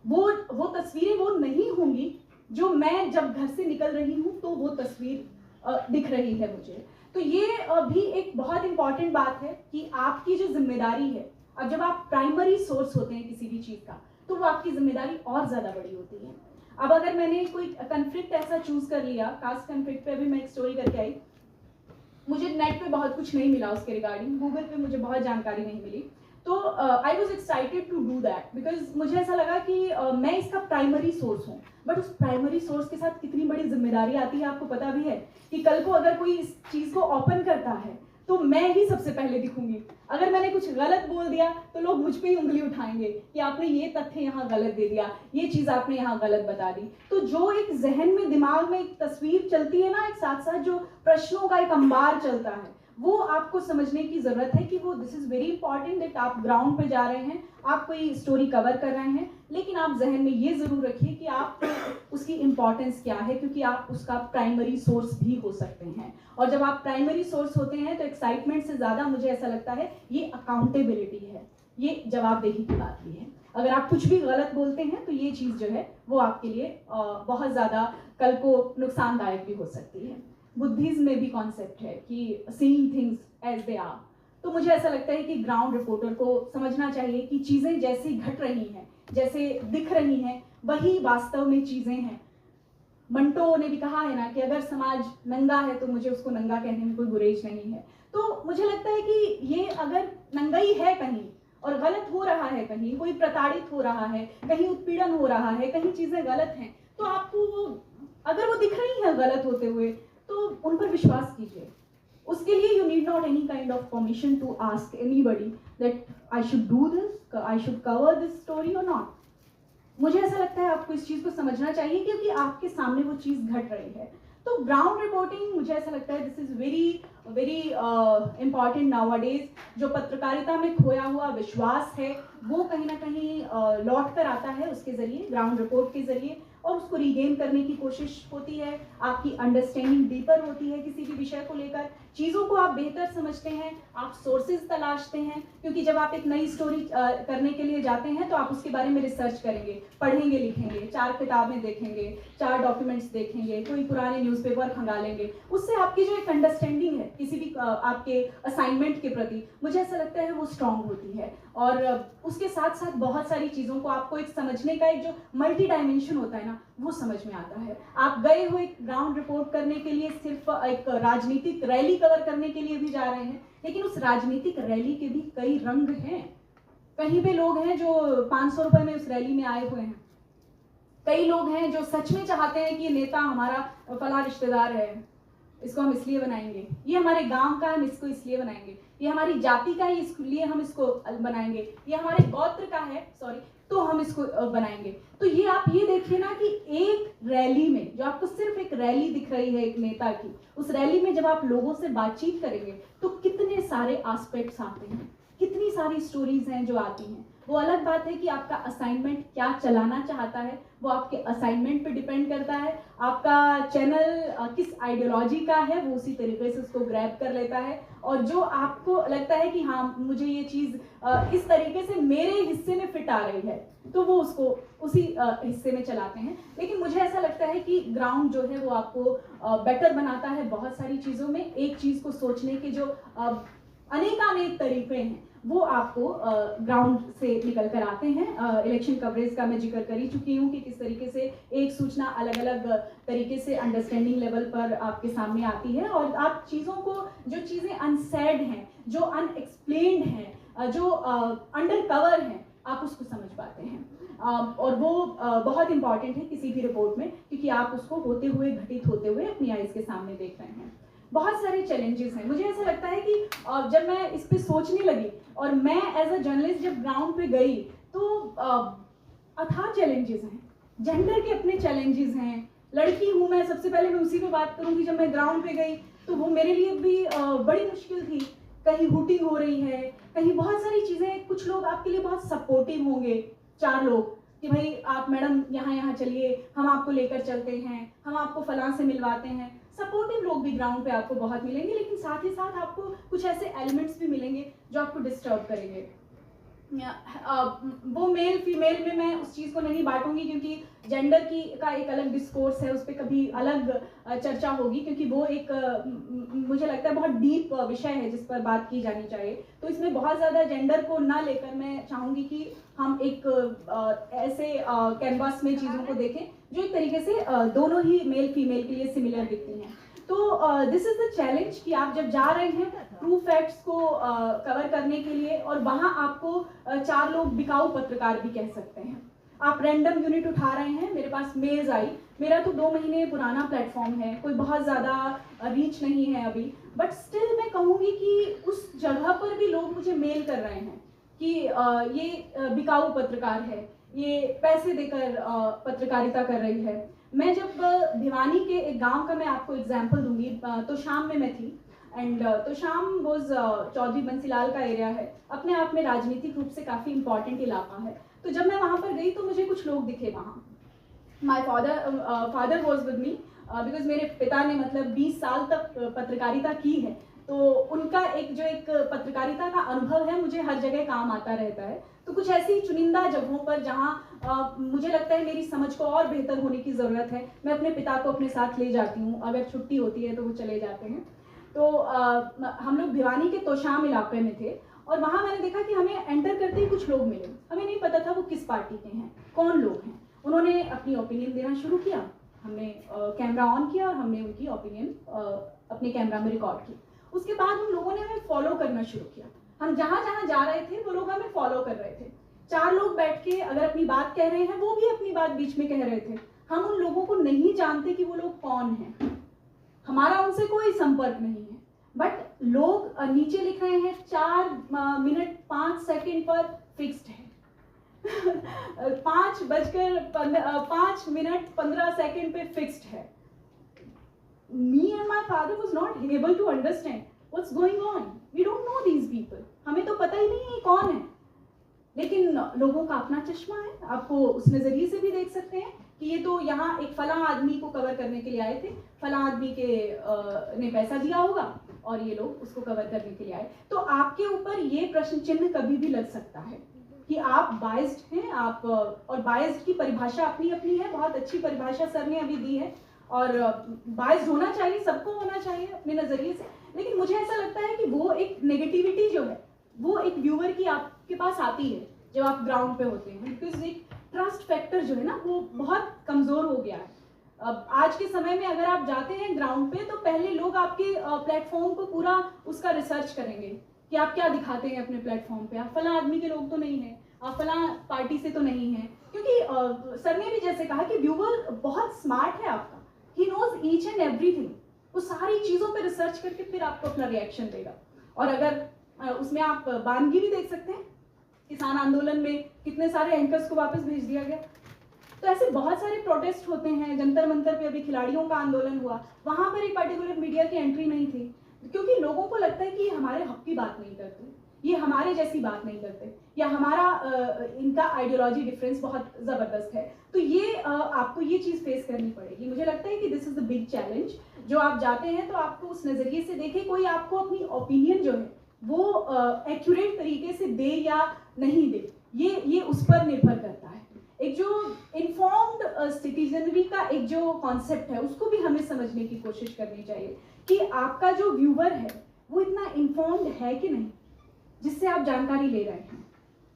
वो तस्वीरें वो नहीं होंगी जो मैं जब घर से निकल रही हूँ तो वो तस्वीर दिख रही है मुझे। तो ये भी एक बहुत इंपॉर्टेंट बात है कि आपकी जो जिम्मेदारी है, अब जब आप प्राइमरी सोर्स होते हैं किसी भी चीज़ का, तो वो आपकी जिम्मेदारी और ज़्यादा बड़ी होती है। अब अगर मैंने कोई कन्फ्लिक्ट ऐसा चूज कर लिया, कास्ट कन्फ्लिक्ट पे अभी मैं एक स्टोरी करके आई, मुझे नेट पे बहुत कुछ नहीं मिला उसके रिगार्डिंग, गूगल पे मुझे बहुत जानकारी नहीं मिली, तो I was excited to do that because मुझे ऐसा लगा कि मैं इसका प्राइमरी सोर्स हूँ। बट उस प्राइमरी सोर्स के साथ कितनी बड़ी जिम्मेदारी आती है आपको पता भी है कि कल को अगर कोई इस चीज़ को ओपन करता है तो मैं ही सबसे पहले दिखूंगी। अगर मैंने कुछ गलत बोल दिया तो लोग मुझ पे ही उंगली उठाएंगे कि आपने ये तथ्य यहाँ गलत दे दिया, ये चीज़ आपने यहाँ गलत बता दी। तो जो एक जहन में, दिमाग में एक तस्वीर चलती है ना, एक साथ साथ जो प्रश्नों का एक अंबार चलता है, वो आपको समझने की ज़रूरत है कि वो this is very important that आप ग्राउंड पे जा रहे हैं, आप कोई स्टोरी कवर कर रहे हैं, लेकिन आप जहन में ये ज़रूर रखिए कि आप उसकी इम्पॉर्टेंस क्या है, क्योंकि आप उसका प्राइमरी सोर्स भी हो सकते हैं। और जब आप प्राइमरी सोर्स होते हैं तो एक्साइटमेंट से ज़्यादा मुझे ऐसा लगता है ये अकाउंटेबिलिटी है, ये जवाबदेही की बात भी है। अगर आप कुछ भी गलत बोलते हैं तो ये चीज़ जो है वो आपके लिए बहुत ज़्यादा कल को नुकसानदायक भी हो सकती है। बुद्धिज्म में भी कॉन्सेप्ट है कि seeing things as they are. तो मुझे ऐसा लगता है कि ग्राउंड रिपोर्टर को समझना चाहिए कि चीज़ें जैसी घट रही हैं, जैसे दिख रही हैं, वही वास्तव में चीज़ें हैं। मंटो ने भी कहा है ना कि अगर समाज नंगा है तो मुझे उसको नंगा कहने में कोई गुरेज नहीं है। तो मुझे लगता है कि ये अगर नंगाई है कहीं और गलत हो रहा है, कहीं कोई प्रताड़ित हो रहा है, कहीं उत्पीड़न हो रहा है, कहीं चीज़ें गलत हैं, तो आपको अगर वो दिख रही हैं गलत होते हुए तो उन पर विश्वास कीजिए। उसके लिए you need not any kind of permission to ask anybody that I should do this, I should cover this story और नॉट। मुझे ऐसा लगता है आपको इस चीज़ को समझना चाहिए क्योंकि आपके सामने वो चीज़ घट रही है। तो ग्राउंड रिपोर्टिंग मुझे ऐसा लगता है this is very important nowadays. जो पत्रकारिता में खोया हुआ विश्वास है वो कहीं ना कहीं लौट कर आता है उसके ज़रिए, ग्राउंड रिपोर्ट के ज़रिए, और उसको रीगेन करने की कोशिश होती है। आपकी अंडरस्टैंडिंग डीपर होती है किसी भी विषय को लेकर, चीज़ों को आप बेहतर समझते हैं, आप सोर्सेज तलाशते हैं, क्योंकि जब आप एक नई स्टोरी करने के लिए जाते हैं तो आप उसके बारे में रिसर्च करेंगे, पढ़ेंगे, लिखेंगे, 4 किताबें देखेंगे, 4 डॉक्यूमेंट्स देखेंगे, कोई पुराने न्यूज़पेपर खंगालेंगे। उससे आपकी जो एक अंडरस्टैंडिंग है किसी भी आपके असाइनमेंट के प्रति, मुझे ऐसा लगता है वो स्ट्रांग होती है। और उसके साथ साथ बहुत सारी चीज़ों को आपको एक समझने का एक जो मल्टी डायमेंशन होता है ना, वो समझ में आता है। आप गए हो एक ग्राउंड रिपोर्ट करने के लिए सिर्फ एक राजनीतिक रैली कवर करने के लिए भी जा रहे हैं, लेकिन उस राजनीतिक रैली के भी कई रंग हैं। कहीं पे लोग हैं जो 500 रुपए में उस रैली में आए हुए हैं, कई लोग हैं जो सच में चाहते हैं कि ये नेता हमारा फला रिश्तेदार है, इसको हम इसलिए बनाएंगे, ये हमारे गांव का है, हम इसको इसलिए बनाएंगे, ये हमारी जाति का है इसलिए हम इसको बनाएंगे, ये हमारे गोत्र का है तो हम इसको बनाएंगे। तो ये आप ये देखिए ना कि एक रैली में जो आपको सिर्फ एक रैली दिख रही है एक नेता की, उस रैली में जब आप लोगों से बातचीत करेंगे तो कितने सारे एस्पेक्ट्स आते हैं, कितनी सारी स्टोरीज हैं जो आती हैं। वो अलग बात है कि आपका असाइनमेंट क्या चलाना चाहता है, वो आपके असाइनमेंट पे डिपेंड करता है। आपका चैनल किस आइडियोलॉजी का है वो उसी तरीके से उसको ग्रैब कर लेता है, और जो आपको लगता है कि हाँ मुझे ये चीज़ इस तरीके से मेरे हिस्से में फिट आ रही है तो वो उसको उसी हिस्से में चलाते हैं। लेकिन मुझे ऐसा लगता है कि ग्राउंड जो है वो आपको बेटर बनाता है बहुत सारी चीज़ों में। एक चीज़ को सोचने के जो अनेकानेक तरीके हैं वो आपको ग्राउंड से निकल कर आते हैं। इलेक्शन कवरेज का मैं जिक्र कर ही चुकी हूँ कि किस तरीके से एक सूचना अलग अलग तरीके से अंडरस्टैंडिंग लेवल पर आपके सामने आती है, और आप चीज़ों को, जो चीज़ें अनसेड हैं, जो अनएक्सप्लेन्ड हैं, जो अंडर कवर हैं, आप उसको समझ पाते हैं। और वो बहुत इंपॉर्टेंट है किसी भी रिपोर्ट में, क्योंकि आप उसको होते हुए, घटित होते हुए अपनी आइज़ के सामने देख रहे हैं। बहुत सारे चैलेंजेस हैं। मुझे ऐसा लगता है कि जब मैं इस पे सोचने लगी और मैं एज अ जर्नलिस्ट जब ग्राउंड पे गई तो अथाह चैलेंजेस हैं, जेंडर के अपने चैलेंजेस हैं। लड़की हूँ मैं, सबसे पहले मैं उसी पे बात करूँगी। जब मैं ग्राउंड पे गई तो वो मेरे लिए भी बड़ी मुश्किल थी। कहीं हुटिंग हो रही है, कहीं बहुत सारी चीज़ें। कुछ लोग आपके लिए बहुत सपोर्टिव होंगे, 4 लोग, कि भाई आप मैडम यहाँ चलिए, हम आपको लेकर चलते हैं, हम आपको फलां से मिलवाते हैं। सपोर्टिव लोग भी ग्राउंड पे आपको बहुत मिलेंगे, लेकिन साथ ही साथ आपको कुछ ऐसे एलिमेंट्स भी मिलेंगे जो आपको डिस्टर्ब करेंगे। वो मेल फीमेल में मैं उस चीज़ को नहीं बांटूंगी, क्योंकि जेंडर का एक अलग डिस्कोर्स है, उस पर कभी अलग चर्चा होगी, क्योंकि वो एक मुझे लगता है बहुत डीप विषय है जिस पर बात की जानी चाहिए। तो इसमें बहुत ज़्यादा जेंडर को ना लेकर मैं चाहूँगी कि हम एक ऐसे कैनवास में चीज़ों को देखें जो एक तरीके से दोनों ही मेल फीमेल के लिए सिमिलर दिखती हैं। तो दिस इज़ द चैलेंज कि आप जब जा रहे हैं ट्रू फैक्ट्स को कवर करने के लिए, और वहाँ आपको 4 लोग बिकाऊ पत्रकार भी कह सकते हैं। आप रैंडम यूनिट उठा रहे हैं। मेरे पास मेल्स आई, मेरा तो 2 महीने पुराना प्लेटफॉर्म है, कोई बहुत ज़्यादा रीच नहीं है अभी, बट स्टिल मैं कहूँगी कि उस जगह पर भी लोग मुझे मेल कर रहे हैं कि ये बिकाऊ पत्रकार है, ये पैसे देकर पत्रकारिता कर रही है। मैं जब भिवानी के एक गांव का मैं आपको एग्जांपल दूंगी, तो शाम में मैं थी, एंड तो शाम वॉज चौधरी बंसीलाल का एरिया है, अपने आप में राजनीतिक रूप से काफ़ी इंपॉर्टेंट इलाका है। तो जब मैं वहाँ पर गई तो मुझे कुछ लोग दिखे वहाँ। My father was with me, because मेरे पिता ने मतलब 20 साल तक पत्रकारिता की है, तो उनका एक पत्रकारिता का अनुभव है, मुझे हर जगह काम आता रहता है। तो कुछ ऐसी चुनिंदा जगहों पर जहाँ मुझे लगता है मेरी समझ को और बेहतर होने की ज़रूरत है, मैं अपने पिता को अपने साथ ले जाती हूँ। अगर छुट्टी होती है तो वो चले जाते हैं। तो हम लोग भिवानी के तोशाम इलाके में थे, और वहाँ मैंने देखा कि हमें एंटर करते ही कुछ लोग मिले। हमें नहीं पता था वो किस पार्टी के हैं, कौन लोग हैं। उन्होंने अपनी ओपिनियन देना शुरू किया, हमने कैमरा ऑन किया और हमने उनकी ओपिनियन अपने कैमरा में रिकॉर्ड की। उसके बाद उन लोगों ने हमें फॉलो करना शुरू किया। हम जहाँ जहाँ जा रहे थे वो लोग हमें फॉलो कर रहे थे। 4 लोग बैठ के अगर अपनी बात कह रहे हैं, वो भी अपनी बात बीच में कह रहे थे। हम उन लोगों को नहीं जानते कि वो लोग कौन हैं, हमारा उनसे कोई संपर्क नहीं है, बट लोग नीचे लिख रहे हैं 4 मिनट 5 सेकंड पर फिक्स्ड है। 5 मिनट 15 सेकंड पे फिक्स्ड है। Me and my father was not able to understand what's going on. We don't know these people. हमें तो पता ही नहीं है कौन है, लेकिन लोगों का अपना चश्मा है। आपको उस नजरिए से भी देख सकते हैं कि ये तो यहाँ एक फला आदमी को कवर करने के लिए आए थे, फला आदमी के ने पैसा दिया होगा और ये लोग उसको कवर करने के लिए आए। तो आपके ऊपर ये प्रश्न चिन्ह कभी भी लग सकता है कि आप बायस्ड हैं, आप और बायस्ड की परिभाषा अपनी अपनी है, बहुत अच्छी परिभाषा सर ने अभी दी है, और बायस्ड होना चाहिए, सबको होना चाहिए अपने नजरिए से। लेकिन मुझे ऐसा लगता है कि वो एक नेगेटिविटी जो है वो एक व्यूअर की आपके पास आती है जब आप ग्राउंड पे होते हैं, बिकॉज एक ट्रस्ट फैक्टर जो है ना वो बहुत कमजोर हो गया है। अब आज के समय में अगर आप जाते हैं ग्राउंड पे तो पहले लोग आपके प्लेटफॉर्म को पूरा उसका रिसर्च करेंगे कि आप क्या दिखाते हैं अपने प्लेटफॉर्म पे, आप फला आदमी के लोग तो नहीं हैं, आप फला पार्टी से तो नहीं हैं, क्योंकि सर ने भी जैसे कहा कि व्यूअर बहुत स्मार्ट है आपका, he knows each and everything, वो सारी चीज़ों पे रिसर्च करके फिर आपको अपना रिएक्शन देगा। और अगर उसमें आप बानगी भी देख सकते हैं, किसान आंदोलन में कितने सारे एंकर्स को वापस भेज दिया गया। तो ऐसे बहुत सारे प्रोटेस्ट होते हैं, जंतर मंतर पे अभी खिलाड़ियों का आंदोलन हुआ, वहां पर एक पर्टिकुलर मीडिया की एंट्री नहीं थी, क्योंकि लोगों को लगता है कि ये हमारे हक की बात नहीं करते, ये हमारे जैसी बात नहीं करते, या हमारा इनका आइडियोलॉजी डिफरेंस बहुत ज़बरदस्त है। तो ये आपको ये चीज़ फेस करनी पड़ेगी। मुझे लगता है कि this is the big challenge. जो आप जाते हैं तो आपको उस नज़रिए से देखें, कोई आपको अपनी ओपिनियन जो है वो एक्यूरेट तरीके से दे या नहीं दे, ये उस पर निर्भर करता है। एक जो इन्फॉर्म्ड सिटीजनरी का एक जो कॉन्सेप्ट है उसको भी हमें समझने की कोशिश करनी चाहिए कि आपका जो व्यूअर है वो इतना इन्फॉर्म्ड है कि नहीं जिससे आप जानकारी ले रहे हैं।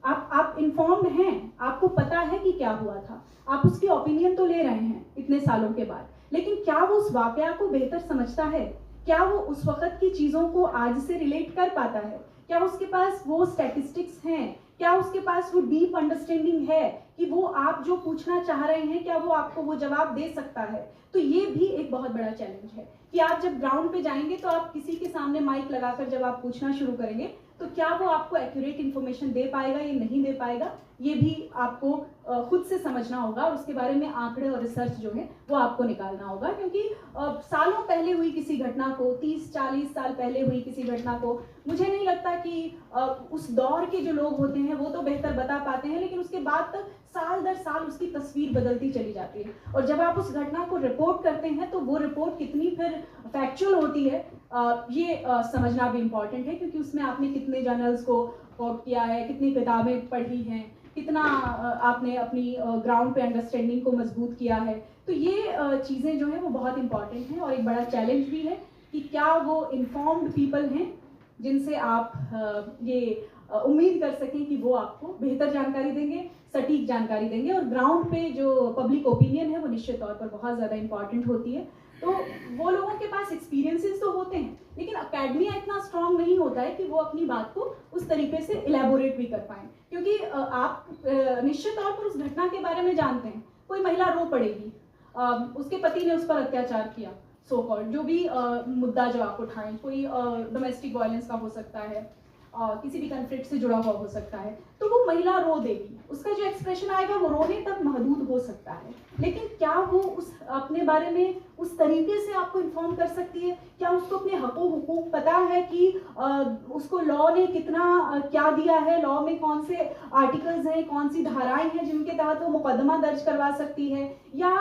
आप इन्फॉर्म्ड हैं, आपको पता है कि क्या हुआ था, आप उसकी ओपिनियन तो ले रहे हैं इतने सालों के बाद, लेकिन क्या वो उस वाकया को बेहतर समझता है, क्या वो उस वक्त की चीज़ों को आज से रिलेट कर पाता है, क्या उसके पास वो स्टैटिस्टिक्स हैं, क्या उसके पास वो डीप अंडरस्टैंडिंग है कि वो आप जो पूछना चाह रहे हैं क्या वो आपको वो जवाब दे सकता है। तो ये भी एक बहुत बड़ा चैलेंज है कि आप जब ग्राउंड पे जाएंगे तो आप किसी के सामने माइक लगाकर जब आप पूछना शुरू करेंगे तो क्या वो आपको एक्यूरेट इन्फॉर्मेशन दे पाएगा या नहीं दे पाएगा, ये भी आपको खुद से समझना होगा और उसके बारे में आंकड़े और रिसर्च जो है वो आपको निकालना होगा। क्योंकि सालों पहले हुई किसी घटना को, 30-40 साल पहले हुई किसी घटना को, मुझे नहीं लगता कि उस दौर के जो लोग होते हैं वो तो बेहतर बता पाते हैं, लेकिन उसके बाद तक साल दर साल उसकी तस्वीर बदलती चली जाती है। और जब आप उस घटना को रिपोर्ट करते हैं तो वो रिपोर्ट कितनी फिर फैक्चुअल होती है ये समझना भी इम्पॉर्टेंट है, क्योंकि उसमें आपने कितने जर्नल्स को कोट किया है, कितनी किताबें पढ़ी हैं, कितना आपने अपनी ग्राउंड पे अंडरस्टैंडिंग को मजबूत किया है। तो ये चीज़ें जो हैं वो बहुत इंपॉर्टेंट हैं और एक बड़ा चैलेंज भी है कि क्या वो इन्फॉर्म्ड पीपल हैं जिनसे आप ये उम्मीद कर सकें कि वो आपको बेहतर जानकारी देंगे, सटीक जानकारी देंगे। और ग्राउंड पे जो पब्लिक ओपिनियन है वो निश्चित तौर पर बहुत ज़्यादा इंपॉर्टेंट होती है। तो वो लोगों के पास एक्सपीरियंसेस तो होते हैं, लेकिन अकेडमिया इतना स्ट्रांग नहीं होता है कि वो अपनी बात को उस तरीके से इलेबोरेट भी कर पाएँ। क्योंकि आप निश्चित तौर पर उस घटना के बारे में जानते हैं, कोई महिला रो पड़ेगी, उसके पति ने उस पर अत्याचार किया, सो कॉल्ड जो भी मुद्दा जो आप उठाएं, कोई डोमेस्टिक वायलेंस का हो सकता है, किसी भी कन्फ्लिक्ट से जुड़ा हुआ हो सकता है, तो वो महिला रो देगी, उसका जो एक्सप्रेशन आएगा वो रोने तक महदूद हो सकता है। लेकिन क्या वो उस अपने बारे में उस तरीके से आपको इन्फॉर्म कर सकती है, क्या उसको अपने हकूक पता है कि उसको लॉ ने कितना क्या दिया है, लॉ में कौन से आर्टिकल्स हैं, कौन सी धाराएं हैं जिनके तहत वो मुकदमा दर्ज करवा सकती है, या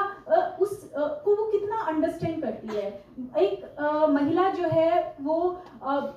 उस को वो कितना अंडरस्टैंड करती है। एक महिला जो है वो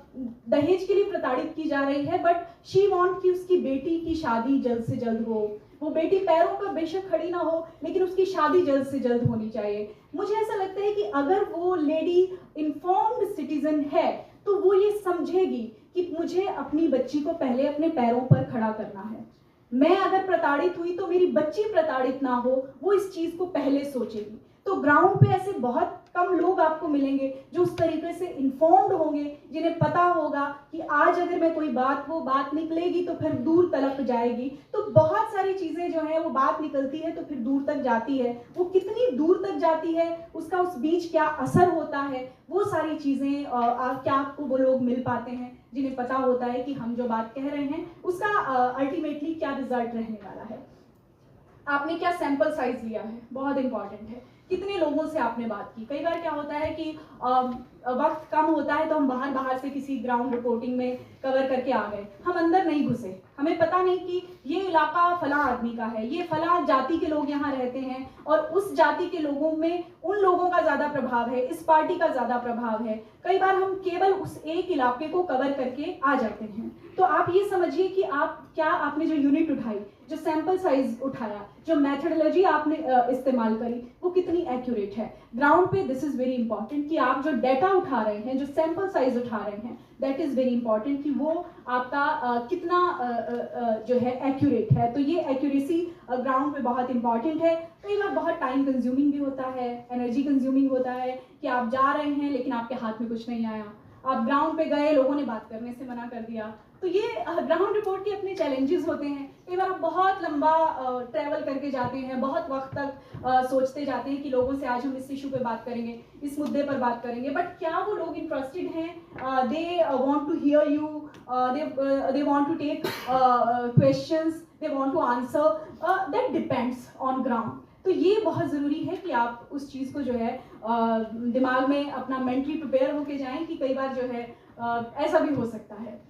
दहेज के लिए प्रताड़ित की जा रही है, बट शी वांट कि उसकी बेटी की शादी जल्द से जल्द हो, वो बेटी पैरों पर बेशक खड़ी ना हो लेकिन उसकी शादी जल्द से जल्द होनी चाहिए। मुझे ऐसा लगता है कि अगर वो लेडी इन्फॉर्म्ड सिटीजन है तो वो ये समझेगी कि मुझे अपनी बच्ची को पहले अपने पैरों पर खड़ा करना है, मैं अगर प्रताड़ित हुई तो मेरी बच्ची प्रताड़ित ना हो, वो इस चीज़ को पहले सोचेगी। तो ग्राउंड पे ऐसे बहुत कम लोग आपको मिलेंगे जो उस तरीके से इन्फॉर्म्ड होंगे, जिन्हें पता होगा कि आज अगर मैं कोई वो बात निकलेगी तो फिर दूर तलक जाएगी। तो बहुत सारी चीज़ें जो है वो बात निकलती है तो फिर दूर तक जाती है, वो कितनी दूर तक जाती है, उसका उस बीच क्या असर होता है, वो सारी चीज़ें क्या आपको वो लोग मिल पाते हैं जिन्हें पता होता है कि हम जो बात कह रहे हैं उसका अल्टीमेटली क्या रिजल्ट रहने वाला है। आपने क्या सैंपल साइज लिया है, बहुत इंपॉर्टेंट है। कितने लोगों से आपने बात की। कई बार क्या होता है कि वक्त कम होता है तो हम बाहर से किसी ग्राउंड रिपोर्टिंग में कवर करके आ गए, हम अंदर नहीं घुसे, हमें पता नहीं कि ये इलाका फला आदमी का है, ये फला जाति के लोग यहाँ रहते हैं और उस जाति के लोगों में उन लोगों का ज़्यादा प्रभाव है, इस पार्टी का ज़्यादा प्रभाव है। कई बार हम केवल उस एक इलाके को कवर करके आ जाते हैं। तो आप ये समझिए कि आपने जो यूनिट उठाई, जो सैंपल साइज उठाया, जो मेथडोलॉजी आपने इस्तेमाल करी, वो कितनी एक्यूरेट है। ग्राउंड पे दिस इज वेरी इंपॉर्टेंट कि आप जो डेटा उठा रहे हैं, जो सैंपल साइज उठा रहे हैं, दैट इज वेरी इंपॉर्टेंट कि वो आपका कितना जो है एक्यूरेट है। तो ये एक्यूरेसी ग्राउंड पे बहुत इंपॉर्टेंट है। कई बार बहुत टाइम कंज्यूमिंग भी होता है, एनर्जी कंज्यूमिंग होता है कि आप जा रहे हैं लेकिन आपके हाथ में कुछ नहीं आया, आप ग्राउंड पे गए, लोगों ने बात करने से मना कर दिया। तो ये ग्राउंड रिपोर्ट के अपने चैलेंजेस होते हैं। कई बार आप बहुत लंबा ट्रैवल करके जाते हैं, बहुत वक्त तक सोचते जाते हैं कि लोगों से आज हम इस इशू पे बात करेंगे, इस मुद्दे पर बात करेंगे, बट क्या वो लोग इंटरेस्टेड हैं? They want to hear you, they want to take questions, they want to answer, that depends on ground. तो ये बहुत ज़रूरी है कि आप उस चीज़ को जो है दिमाग में अपना मेंटली प्रिपेयर होके जाएं कि कई बार जो है ऐसा भी हो सकता है।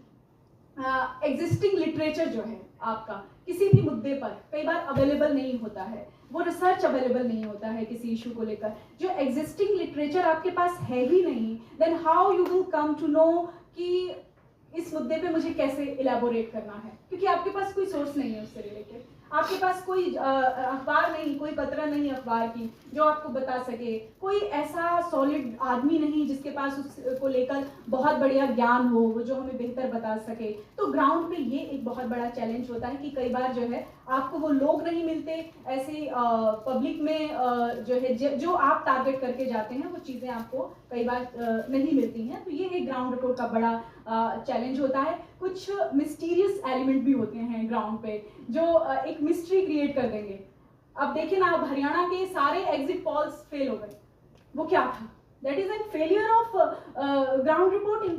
एग्जिस्टिंग लिटरेचर जो है आपका किसी भी मुद्दे पर कई बार अवेलेबल नहीं होता है, वो रिसर्च अवेलेबल नहीं होता है किसी इशू को लेकर। जो एग्जिस्टिंग लिटरेचर आपके पास है ही नहीं, then how you will come to know कि इस मुद्दे पे मुझे कैसे इलेबोरेट करना है, क्योंकि आपके पास कोई सोर्स नहीं है उससे रिलेटेड। आपके पास कोई अखबार नहीं, कोई पत्र नहीं अखबार की जो आपको बता सके, कोई ऐसा सॉलिड आदमी नहीं जिसके पास उसको लेकर बहुत बढ़िया ज्ञान हो, वो जो हमें बेहतर बता सके। तो ग्राउंड पे ये एक बहुत बड़ा चैलेंज होता है कि कई बार जो है आपको वो लोग नहीं मिलते, ऐसे पब्लिक में जो है जो आप टारगेट करके जाते हैं वो चीज़ें आपको कई बार नहीं मिलती हैं। तो ये एक ग्राउंड रिपोर्ट का बड़ा चैलेंज होता है। कुछ मिस्टीरियस एलिमेंट भी होते हैं ग्राउंड पे जो एक मिस्ट्री क्रिएट कर देंगे। अब देखिए ना, अब हरियाणा के सारे एग्जिट पोल्स फेल हो गए, वो क्या था? That is an failure of ground reporting,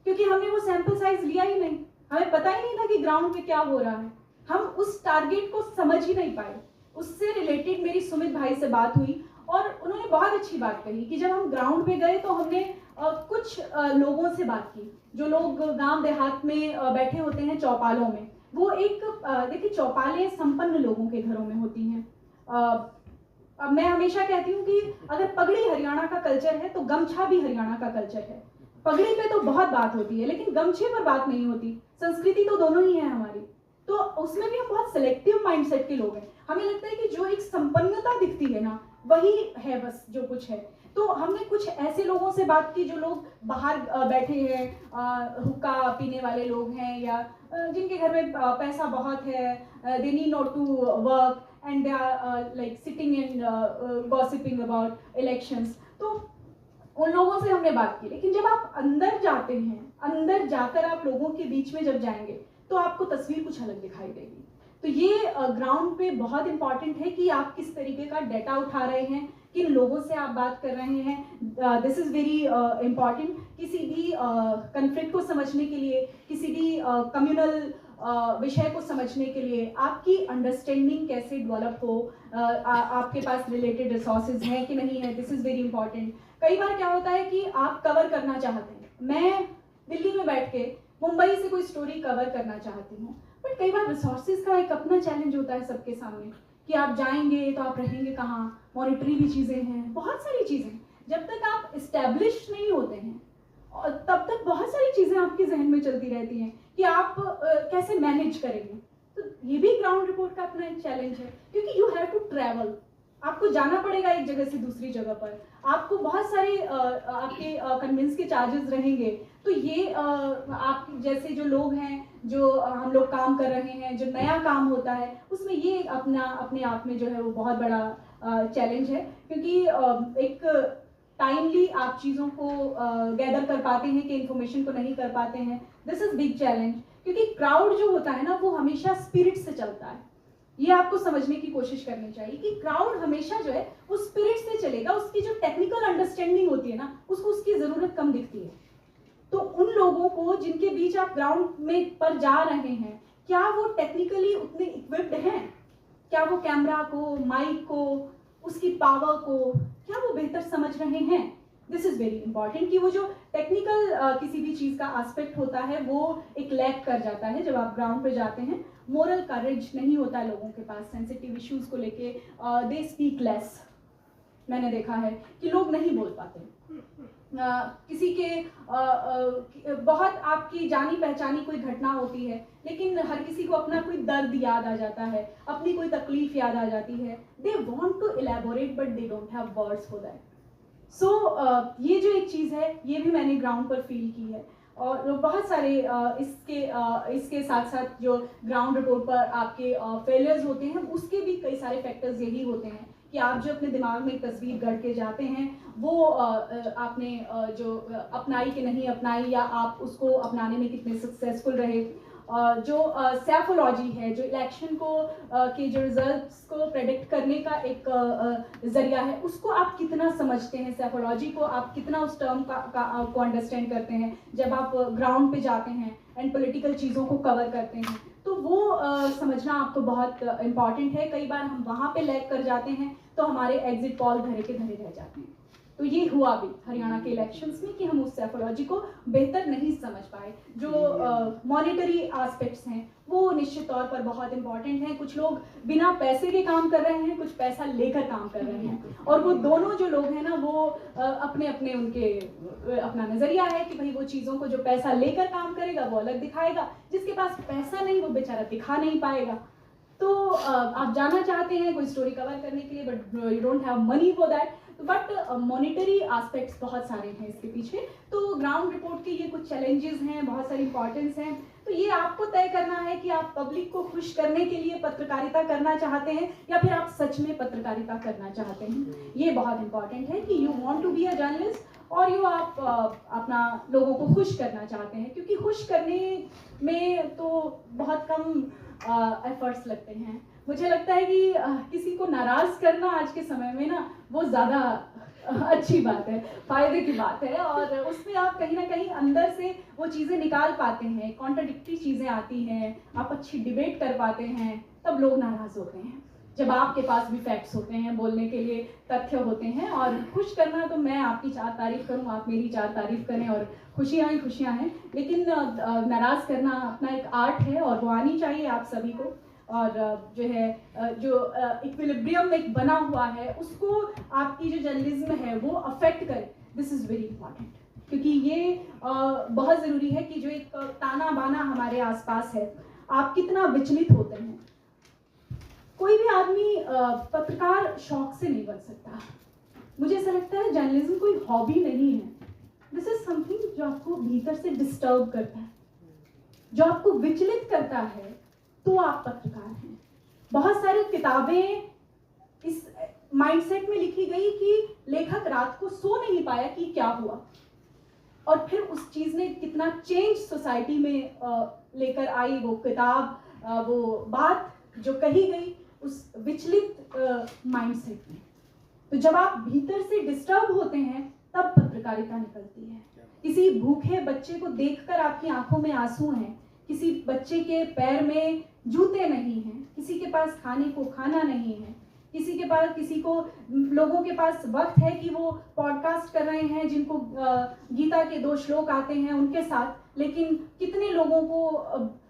क्योंकि हमने वो सैंपल साइज लिया ही नहीं, हमें पता ही नहीं था कि ग्राउंड पे क्या हो रहा है, हम उस टारगेट को समझ ही नहीं पाए। उससे रिलेटेड मेरी सुमित भाई से बात हुई और उन्होंने बहुत अच्छी बात कही कि जब हम ग्राउंड पे गए तो हमने कुछ लोगों से बात की, जो लोग गांव देहात में बैठे होते हैं चौपालों में। वो एक देखिए, चौपालें संपन्न लोगों के घरों में होती हैं। अब मैं हमेशा कहती हूँ कि अगर पगड़ी हरियाणा का कल्चर है तो गमछा भी हरियाणा का कल्चर है। पगड़ी पे तो बहुत बात होती है लेकिन गमछे पर बात नहीं होती। संस्कृति तो दोनों ही है हमारी, तो उसमें भी हम बहुत सिलेक्टिव माइंडसेट के लोग हैं। हमें लगता है कि जो एक संपन्नता दिखती है ना, वही है बस जो कुछ है। तो हमने कुछ ऐसे लोगों से बात की जो लोग बाहर बैठे हैं, हुक्का पीने वाले लोग हैं, या जिनके घर में पैसा बहुत है, they need not to work and they are like sitting and gossiping about elections. तो उन लोगों से हमने बात की। लेकिन जब आप अंदर जाते हैं, अंदर जाकर आप लोगों के बीच में जब जाएंगे तो आपको तस्वीर कुछ अलग दिखाई देगी। तो ये ग्राउंड पे बहुत इंपॉर्टेंट है कि आप किस तरीके का डेटा उठा रहे हैं, किन लोगों से आप बात कर रहे हैं। This is very important. किसी भी कन्फ्लिक्ट को समझने के लिए, किसी भी कम्युनल विषय को समझने के लिए आपकी अंडरस्टैंडिंग कैसे डेवलप हो, आपके पास रिलेटेड रिसोर्सेज हैं कि नहीं है, दिस इज़ वेरी इंपॉर्टेंट। कई बार क्या होता है कि आप कवर करना चाहते हैं, मैं दिल्ली में बैठ के मुंबई से कोई स्टोरी कवर करना चाहती हूँ, बट कई बार रिसोर्सेज का एक अपना चैलेंज होता है सबके सामने कि आप जाएंगे तो आप रहेंगे कहाँ, मॉनिटरी भी चीज़ें हैं, बहुत सारी चीज़ें। जब तक आप इस्टेब्लिश नहीं होते हैं और तब तक बहुत सारी चीज़ें आपके जहन में चलती रहती हैं कि आप कैसे मैनेज करेंगे। तो ये भी ग्राउंड रिपोर्ट का अपना एक चैलेंज है, क्योंकि यू हैव टू ट्रैवल, आपको जाना पड़ेगा एक जगह से दूसरी जगह पर, आपको बहुत सारे आपके कन्विंस के चार्जेस रहेंगे। तो ये आप जैसे जो लोग हैं जो हम लोग काम कर रहे हैं, जो नया काम होता है, उसमें ये अपने आप में जो है वो बहुत बड़ा चैलेंज है, क्योंकि एक टाइमली आप चीज़ों को गैदर कर पाते हैं कि इन्फॉर्मेशन को नहीं कर पाते हैं। दिस इज बिग चैलेंज, क्योंकि क्राउड जो होता है ना वो हमेशा स्पिरिट से चलता है। ये आपको समझने की कोशिश करनी चाहिए कि क्राउड हमेशा जो है वो स्पिरिट से चलेगा। उसकी जो टेक्निकल अंडरस्टैंडिंग होती है ना, उसको उसकी ज़रूरत कम दिखती है। तो उन लोगों को जिनके बीच आप ग्राउंड में पर जा रहे हैं, क्या वो टेक्निकली उतने इक्विप्ड हैं? क्या वो कैमरा को, माइक को, उसकी पावर को क्या वो बेहतर समझ रहे हैं? दिस इज वेरी इंपॉर्टेंट कि वो जो टेक्निकल किसी भी चीज़ का एस्पेक्ट होता है वो एक लैक कर जाता है जब आप ग्राउंड पे जाते हैं। मोरल करेज नहीं होता है लोगों के पास सेंसिटिव इश्यूज को लेके। They speak less. मैंने देखा है कि लोग नहीं बोल पाते। किसी के बहुत आपकी जानी पहचानी कोई घटना होती है, लेकिन हर किसी को अपना कोई दर्द याद आ जाता है, अपनी कोई तकलीफ याद आ जाती है। They want to elaborate but they don't have words for that. So ये जो एक चीज़ है ये भी मैंने ग्राउंड पर फील की है। और बहुत सारे इसके साथ साथ जो ग्राउंड रिपोर्ट पर आपके फेलियर्स होते हैं, उसके भी कई सारे फैक्टर्स यही होते हैं कि आप जो अपने दिमाग में एक तस्वीर गढ़ के जाते हैं वो आपने जो अपनाई कि नहीं अपनाई, या आप उसको अपनाने में कितने सक्सेसफुल रहे। जो सैफोलॉजी है, जो इलेक्शन को के जो रिजल्ट्स को प्रेडिक्ट करने का एक जरिया है, उसको आप कितना समझते हैं, सैफोलॉजी को आप कितना उस टर्म को अंडरस्टैंड करते हैं जब आप ग्राउंड पे जाते हैं एंड पॉलिटिकल चीज़ों को कवर करते हैं, तो वो समझना आपको बहुत इम्पॉर्टेंट है। कई बार हम वहाँ पे लैग कर जाते हैं तो हमारे एग्जिट पॉल धरे के धरे रह जाते हैं। तो ये हुआ भी हरियाणा के इलेक्शंस में कि हम उस सैफोलॉजी को बेहतर नहीं समझ पाए। जो मॉनिटरी एस्पेक्ट्स हैं वो निश्चित तौर पर बहुत इंपॉर्टेंट हैं। कुछ लोग बिना पैसे के काम कर रहे हैं, कुछ पैसा लेकर काम कर रहे हैं, और वो दोनों जो लोग हैं ना वो अपने अपने उनके अपना नज़रिया है कि भाई वो चीज़ों को जो पैसा लेकर काम करेगा वो अलग दिखाएगा, जिसके पास पैसा नहीं वो बेचारा दिखा नहीं पाएगा। तो आप जाना चाहते हैं कोई स्टोरी कवर करने के लिए but you don't have money for that, but monetary aspects बहुत सारे हैं इसके पीछे। तो ग्राउंड रिपोर्ट के ये कुछ चैलेंजेस हैं, बहुत सारी इंपॉर्टेंस हैं। तो ये आपको तय करना है कि आप पब्लिक को खुश करने के लिए पत्रकारिता करना चाहते हैं या फिर आप सच में पत्रकारिता करना चाहते हैं। ये बहुत इंपॉर्टेंट है कि you want to be a journalist और यू आप अपना लोगों को खुश करना चाहते हैं, क्योंकि खुश करने में तो बहुत कम एफर्ट्स लगते हैं। मुझे लगता है कि किसी को नाराज करना आज के समय में ना वो ज़्यादा अच्छी बात है, फायदे की बात है, और उसमें आप कहीं ना कहीं अंदर से वो चीज़ें निकाल पाते हैं, कॉन्ट्राडिक्टरी चीज़ें आती हैं, आप अच्छी डिबेट कर पाते हैं, तब लोग नाराज़ होते हैं। जब आपके पास भी फैक्ट्स होते हैं, बोलने के लिए तथ्य होते हैं, और खुश करना तो मैं आपकी 4 तारीफ करूं, आप मेरी 4 तारीफ करें, और खुशियाँ ही खुशियाँ हैं। लेकिन नाराज़ करना अपना एक आर्ट है और वो आनी चाहिए आप सभी को। और जो है जो इक्विलिब्रियम एक बना हुआ है उसको आपकी जो जर्नलिज्म है वो अफेक्ट करे। दिस इज़ वेरी इंपॉर्टेंट, क्योंकि ये बहुत ज़रूरी है कि जो एक ताना बाना हमारे आसपास है, आप कितना विचलित होते हैं। कोई भी आदमी पत्रकार शौक से नहीं बन सकता। मुझे ऐसा लगता है जर्नलिज्म कोई हॉबी नहीं है। दिस इज समथिंग जो आपको भीतर से डिस्टर्ब करता है, जो आपको विचलित करता है, तो आप पत्रकार हैं। बहुत सारी किताबें इस माइंडसेट में लिखी गई कि लेखक रात को सो नहीं पाया कि क्या हुआ, और फिर उस चीज़ ने कितना चेंज सोसाइटी में लेकर आई वो किताब, वो बात जो कही गई उस विचलित माइंडसेट में। तो जब आप भीतर से डिस्टर्ब होते हैं तब पत्रकारिता निकलती है। किसी भूखे बच्चे को देखकर आपकी आंखों में आंसू हैं, किसी बच्चे के पैर में जूते नहीं हैं, किसी के पास खाने को खाना नहीं है, किसी को लोगों के पास वक्त है कि वो पॉडकास्ट कर रहे हैं जिनको गीता के 2 श्लोक आते हैं उनके साथ, लेकिन कितने लोगों को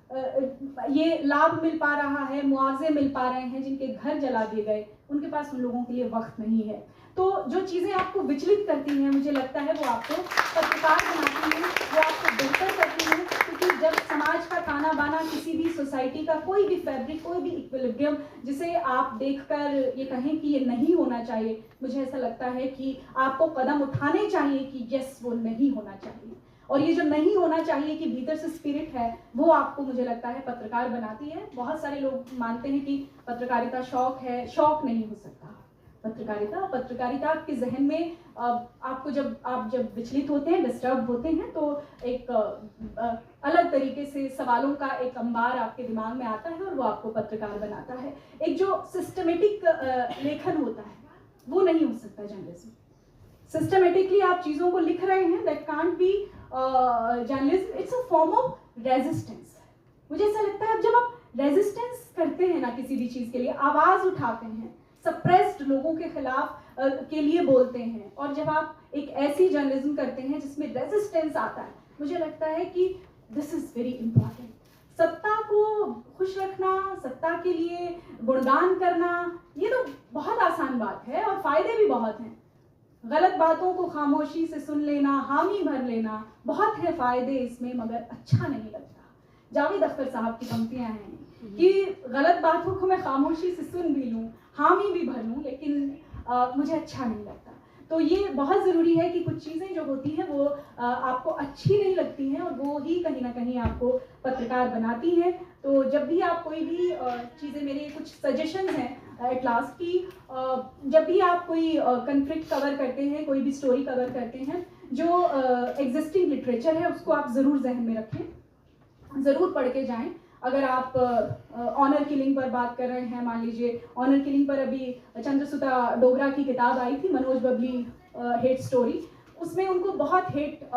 ये लाभ मिल पा रहा है, मुआवजे मिल पा रहे हैं जिनके घर जला दिए गए, उनके पास उन लोगों के लिए वक्त नहीं है। तो जो चीज़ें आपको विचलित करती हैं, मुझे लगता है वो आपको पत्रकार बनाती हैं, वो आपको बेहतर करती हैं, क्योंकि जब समाज का ताना बाना, किसी भी सोसाइटी का कोई भी फैब्रिक, कोई भी इक्विलिब्रियम जिसे आप देखकर ये कहें कि ये नहीं होना चाहिए, मुझे ऐसा लगता है कि आपको कदम उठाने चाहिए कि यस वो नहीं होना चाहिए। और ये जो नहीं होना चाहिए कि भीतर से स्पिरिट है, वो आपको मुझे लगता है पत्रकार बनाती है। बहुत सारे लोग मानते हैं कि पत्रकारिता शौक है, शौक नहीं हो सकता। पत्रकारिता आपके जहन में आपको जब विचलित होते हैं, डिस्टर्ब होते हैं, तो एक अलग तरीके से सवालों का एक अंबार आपके दिमाग में आता है और वो आपको पत्रकार बनाता है। एक जो सिस्टमेटिक लेखन होता है वो नहीं हो सकता जर्नलिज्म। सिस्टमेटिकली आप चीज़ों को लिख रहे हैं, that can't be journalism, it's a form of resistance. मुझे ऐसा लगता है जब आप रेजिस्टेंस करते हैं ना किसी भी चीज़ के लिए, आवाज़ उठाते हैं, सप्रेस्ड लोगों के खिलाफ के लिए बोलते हैं, और जब आप एक ऐसी जर्नलिज्म करते हैं जिसमें रेजिस्टेंस आता है, मुझे लगता है कि दिस इज़ वेरी इंपॉर्टेंट। सत्ता को खुश रखना, सत्ता के लिए गुणगान करना, ये तो बहुत आसान बात है और फायदे भी बहुत हैं। गलत बातों को खामोशी से सुन लेना, हामी भर लेना, बहुत है फायदे इसमें, मगर अच्छा नहीं लगता। जावेद अख्तर साहब की पंक्तियां हैं कि गलत बातों को मैं खामोशी से सुन भी लूं, हामी भी भर लूं, लेकिन मुझे अच्छा नहीं लगता। तो ये बहुत ज़रूरी है कि कुछ चीज़ें जो होती हैं वो आपको अच्छी नहीं लगती हैं और वो ही कहीं ना कहीं आपको पत्रकार बनाती हैं। तो जब भी आप कोई भी चीज़ें, मेरे कुछ सजेशन हैं एट लास्ट की, जब भी आप कोई कन्फ्लिक्ट कवर करते हैं, कोई भी स्टोरी कवर करते हैं, जो एग्जिस्टिंग लिटरेचर है उसको आप ज़रूर जहन में रखें, ज़रूर पढ़ के जाएं। अगर आप ऑनर किलिंग पर बात कर रहे हैं, मान लीजिए ऑनर किलिंग पर अभी चंद्रसुता डोगरा की किताब आई थी, मनोज बबली हेट स्टोरी, उसमें उनको बहुत हेट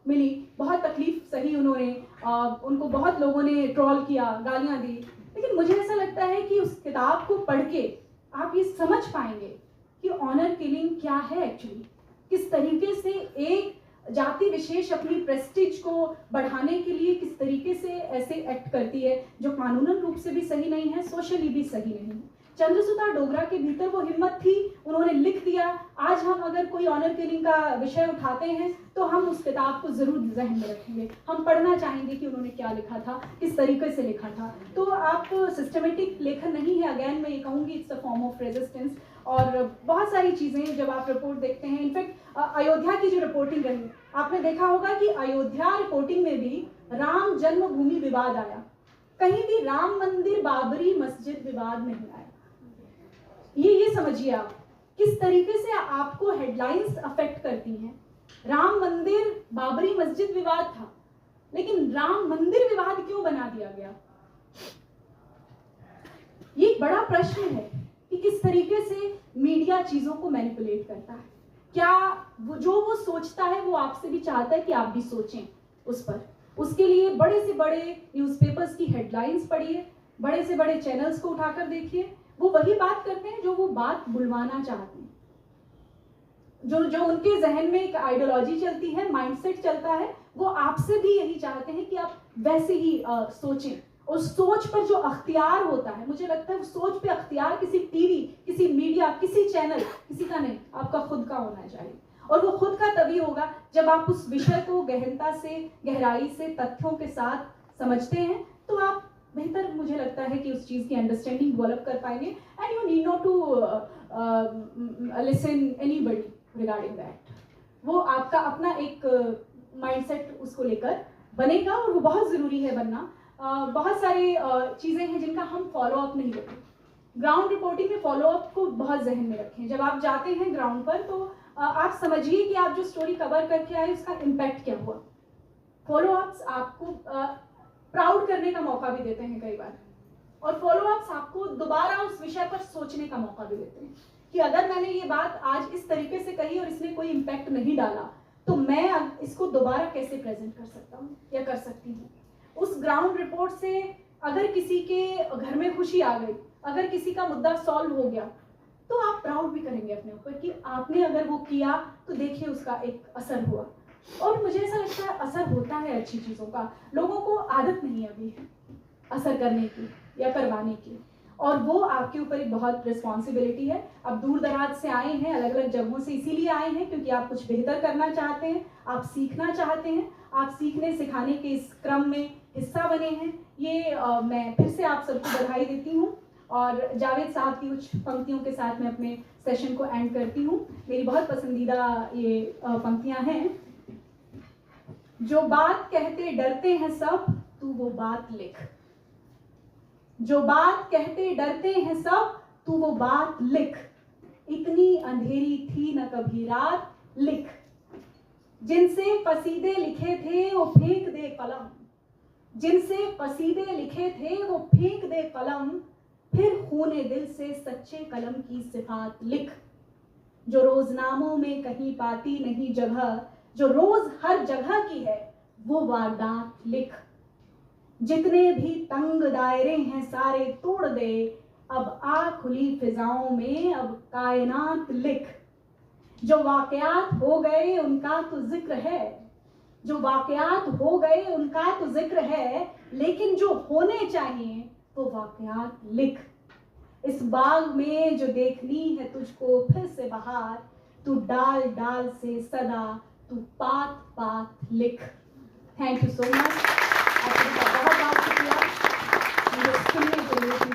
मिली, बहुत तकलीफ सही उन्होंने, उनको बहुत लोगों ने ट्रोल किया, गालियां दी। लेकिन मुझे ऐसा लगता है कि उस किताब को पढ़ के आप ये समझ पाएंगे कि ऑनर किलिंग क्या है एक्चुअली, किस तरीके से एक जाति विशेष अपनी प्रेस्टीज को बढ़ाने के लिए किस तरीके से ऐसे एक्ट करती है जो कानूनन रूप से भी सही नहीं है, सोशली भी सही नहीं है। चंद्रसुता डोगरा के भीतर वो हिम्मत थी, उन्होंने लिख दिया। आज हम अगर कोई ऑनर किलिंग का विषय उठाते हैं तो हम उस किताब को जरूर जहन में रखेंगे, हम पढ़ना चाहेंगे कि उन्होंने क्या लिखा था, किस तरीके से लिखा था। तो आप सिस्टमेटिक लेखन नहीं है, अगेन मैं ये कहूँगी it's a form of resistance. और बहुत सारी चीज़ें जब आप रिपोर्ट देखते हैं, इनफैक्ट अयोध्या की जो रिपोर्टिंग रही, आपने देखा होगा कि अयोध्या रिपोर्टिंग में भी राम जन्मभूमि विवाद आया, कहीं भी राम मंदिर बाबरी मस्जिद विवाद नहीं आया। ये समझिए आप किस तरीके से आपको हेडलाइंस अफेक्ट करती हैं। राम मंदिर बाबरी मस्जिद विवाद था, लेकिन राम मंदिर विवाद क्यों बना दिया गया? ये एक बड़ा प्रश्न है कि किस तरीके से मीडिया चीजों को मैनिपुलेट करता है। क्या जो वो सोचता है वो आपसे भी चाहता है कि आप भी सोचें उस पर। उसके लिए बड़े से बड़े न्यूज़पेपर्स की हेडलाइंस पढ़िए, बड़े से बड़े चैनल्स को उठाकर देखिए, वो वही बात करते हैं जो वो बात बुलवाना चाहते हैं। जो उनके जहन में एक आइडियोलॉजी चलती है, माइंडसेट चलता है, वो आपसे भी यही चाहते हैं कि आप वैसे ही सोचें। और सोच पर जो अख्तियार होता है, मुझे लगता है सोच पे अख्तियार किसी टीवी, किसी मीडिया, किसी चैनल, किसी का नहीं, आपका खुद का होना चाहिए। और वो खुद का तभी होगा जब आप उस विषय को गहनता से, गहराई से, तथ्यों के साथ समझते हैं, तो आप बेहतर, मुझे लगता है कि उस चीज़ की अंडरस्टैंडिंग डेवलप कर पाएंगे। And you need not to listen anybody regarding that. वो आपका अपना एक माइंडसेट उसको लेकर बनेगा, और वो बहुत ज़रूरी है बनना। बहुत सारी चीज़ें हैं जिनका हम फॉलो अप नहीं करते। ग्राउंड रिपोर्टिंग में फॉलो अप को बहुत जहन में रखें। जब आप जाते हैं ग्राउंड पर, तो आप समझिए कि आप जो स्टोरी कवर करके आए उसका इम्पैक्ट क्या हुआ। फॉलो अप्स आपको प्राउड करने का मौका भी देते हैं कई बार, और फॉलो अप्स आपको दोबारा उस विषय पर सोचने का मौका भी देते हैं कि अगर मैंने ये बात आज इस तरीके से कही और इसने कोई इम्पैक्ट नहीं डाला, तो मैं इसको दोबारा कैसे प्रेजेंट कर सकता हूँ या कर सकती हूँ। उस ग्राउंड रिपोर्ट से अगर किसी के घर में खुशी आ गई, अगर किसी का मुद्दा सॉल्व हो गया, तो आप प्राउड भी करेंगे अपने ऊपर कि आपने अगर वो किया तो देखिए उसका एक असर हुआ। और मुझे ऐसा लगता है असर होता है अच्छी चीज़ों का। लोगों को आदत नहीं अभी है असर करने की या करवाने की, और वो आपके ऊपर एक बहुत रिस्पॉन्सिबिलिटी है। आप दूर दराज से आए हैं, अलग अलग जगहों से इसीलिए आए हैं क्योंकि आप कुछ बेहतर करना चाहते हैं, आप सीखना चाहते हैं, आप सीखने सिखाने के इस क्रम में हिस्सा बने हैं। ये मैं फिर से आप सबको बधाई देती हूँ, और जावेद साहब की कुछ पंक्तियों के साथ मैं अपने सेशन को एंड करती हूँ। मेरी बहुत पसंदीदा ये पंक्तियाँ हैं। जो बात कहते डरते हैं सब, तू वो बात लिख। जो बात कहते डरते हैं सब, तू वो बात लिख। इतनी अंधेरी थी न कभी रात, लिख। जिनसे कसीदे लिखे थे वो फेंक दे कलम, जिनसे कसीदे लिखे थे वो फेंक दे कलम। फिर खूने दिल से सच्चे कलम की सिफात लिख। जो रोजनामों में कहीं पाती नहीं जगह, जो रोज हर जगह की है वो वारदात लिख। जितने भी तंग दायरे हैं सारे तोड़ दे, अब आ खुली फिजाओं में अब कायनात लिख। जो वाकयात हो गए उनका तो जिक्र है, जो वाकयात हो गए उनका तो जिक्र है, लेकिन जो होने चाहिए वो वाकयात लिख। इस बाग में जो देखनी है तुझको फिर से बहार, तू डाल डाल से सदा तू पात पात लिख। Thank you so much. आपका बहुत बहुत शुक्रिया मुझे सुनने के लिए।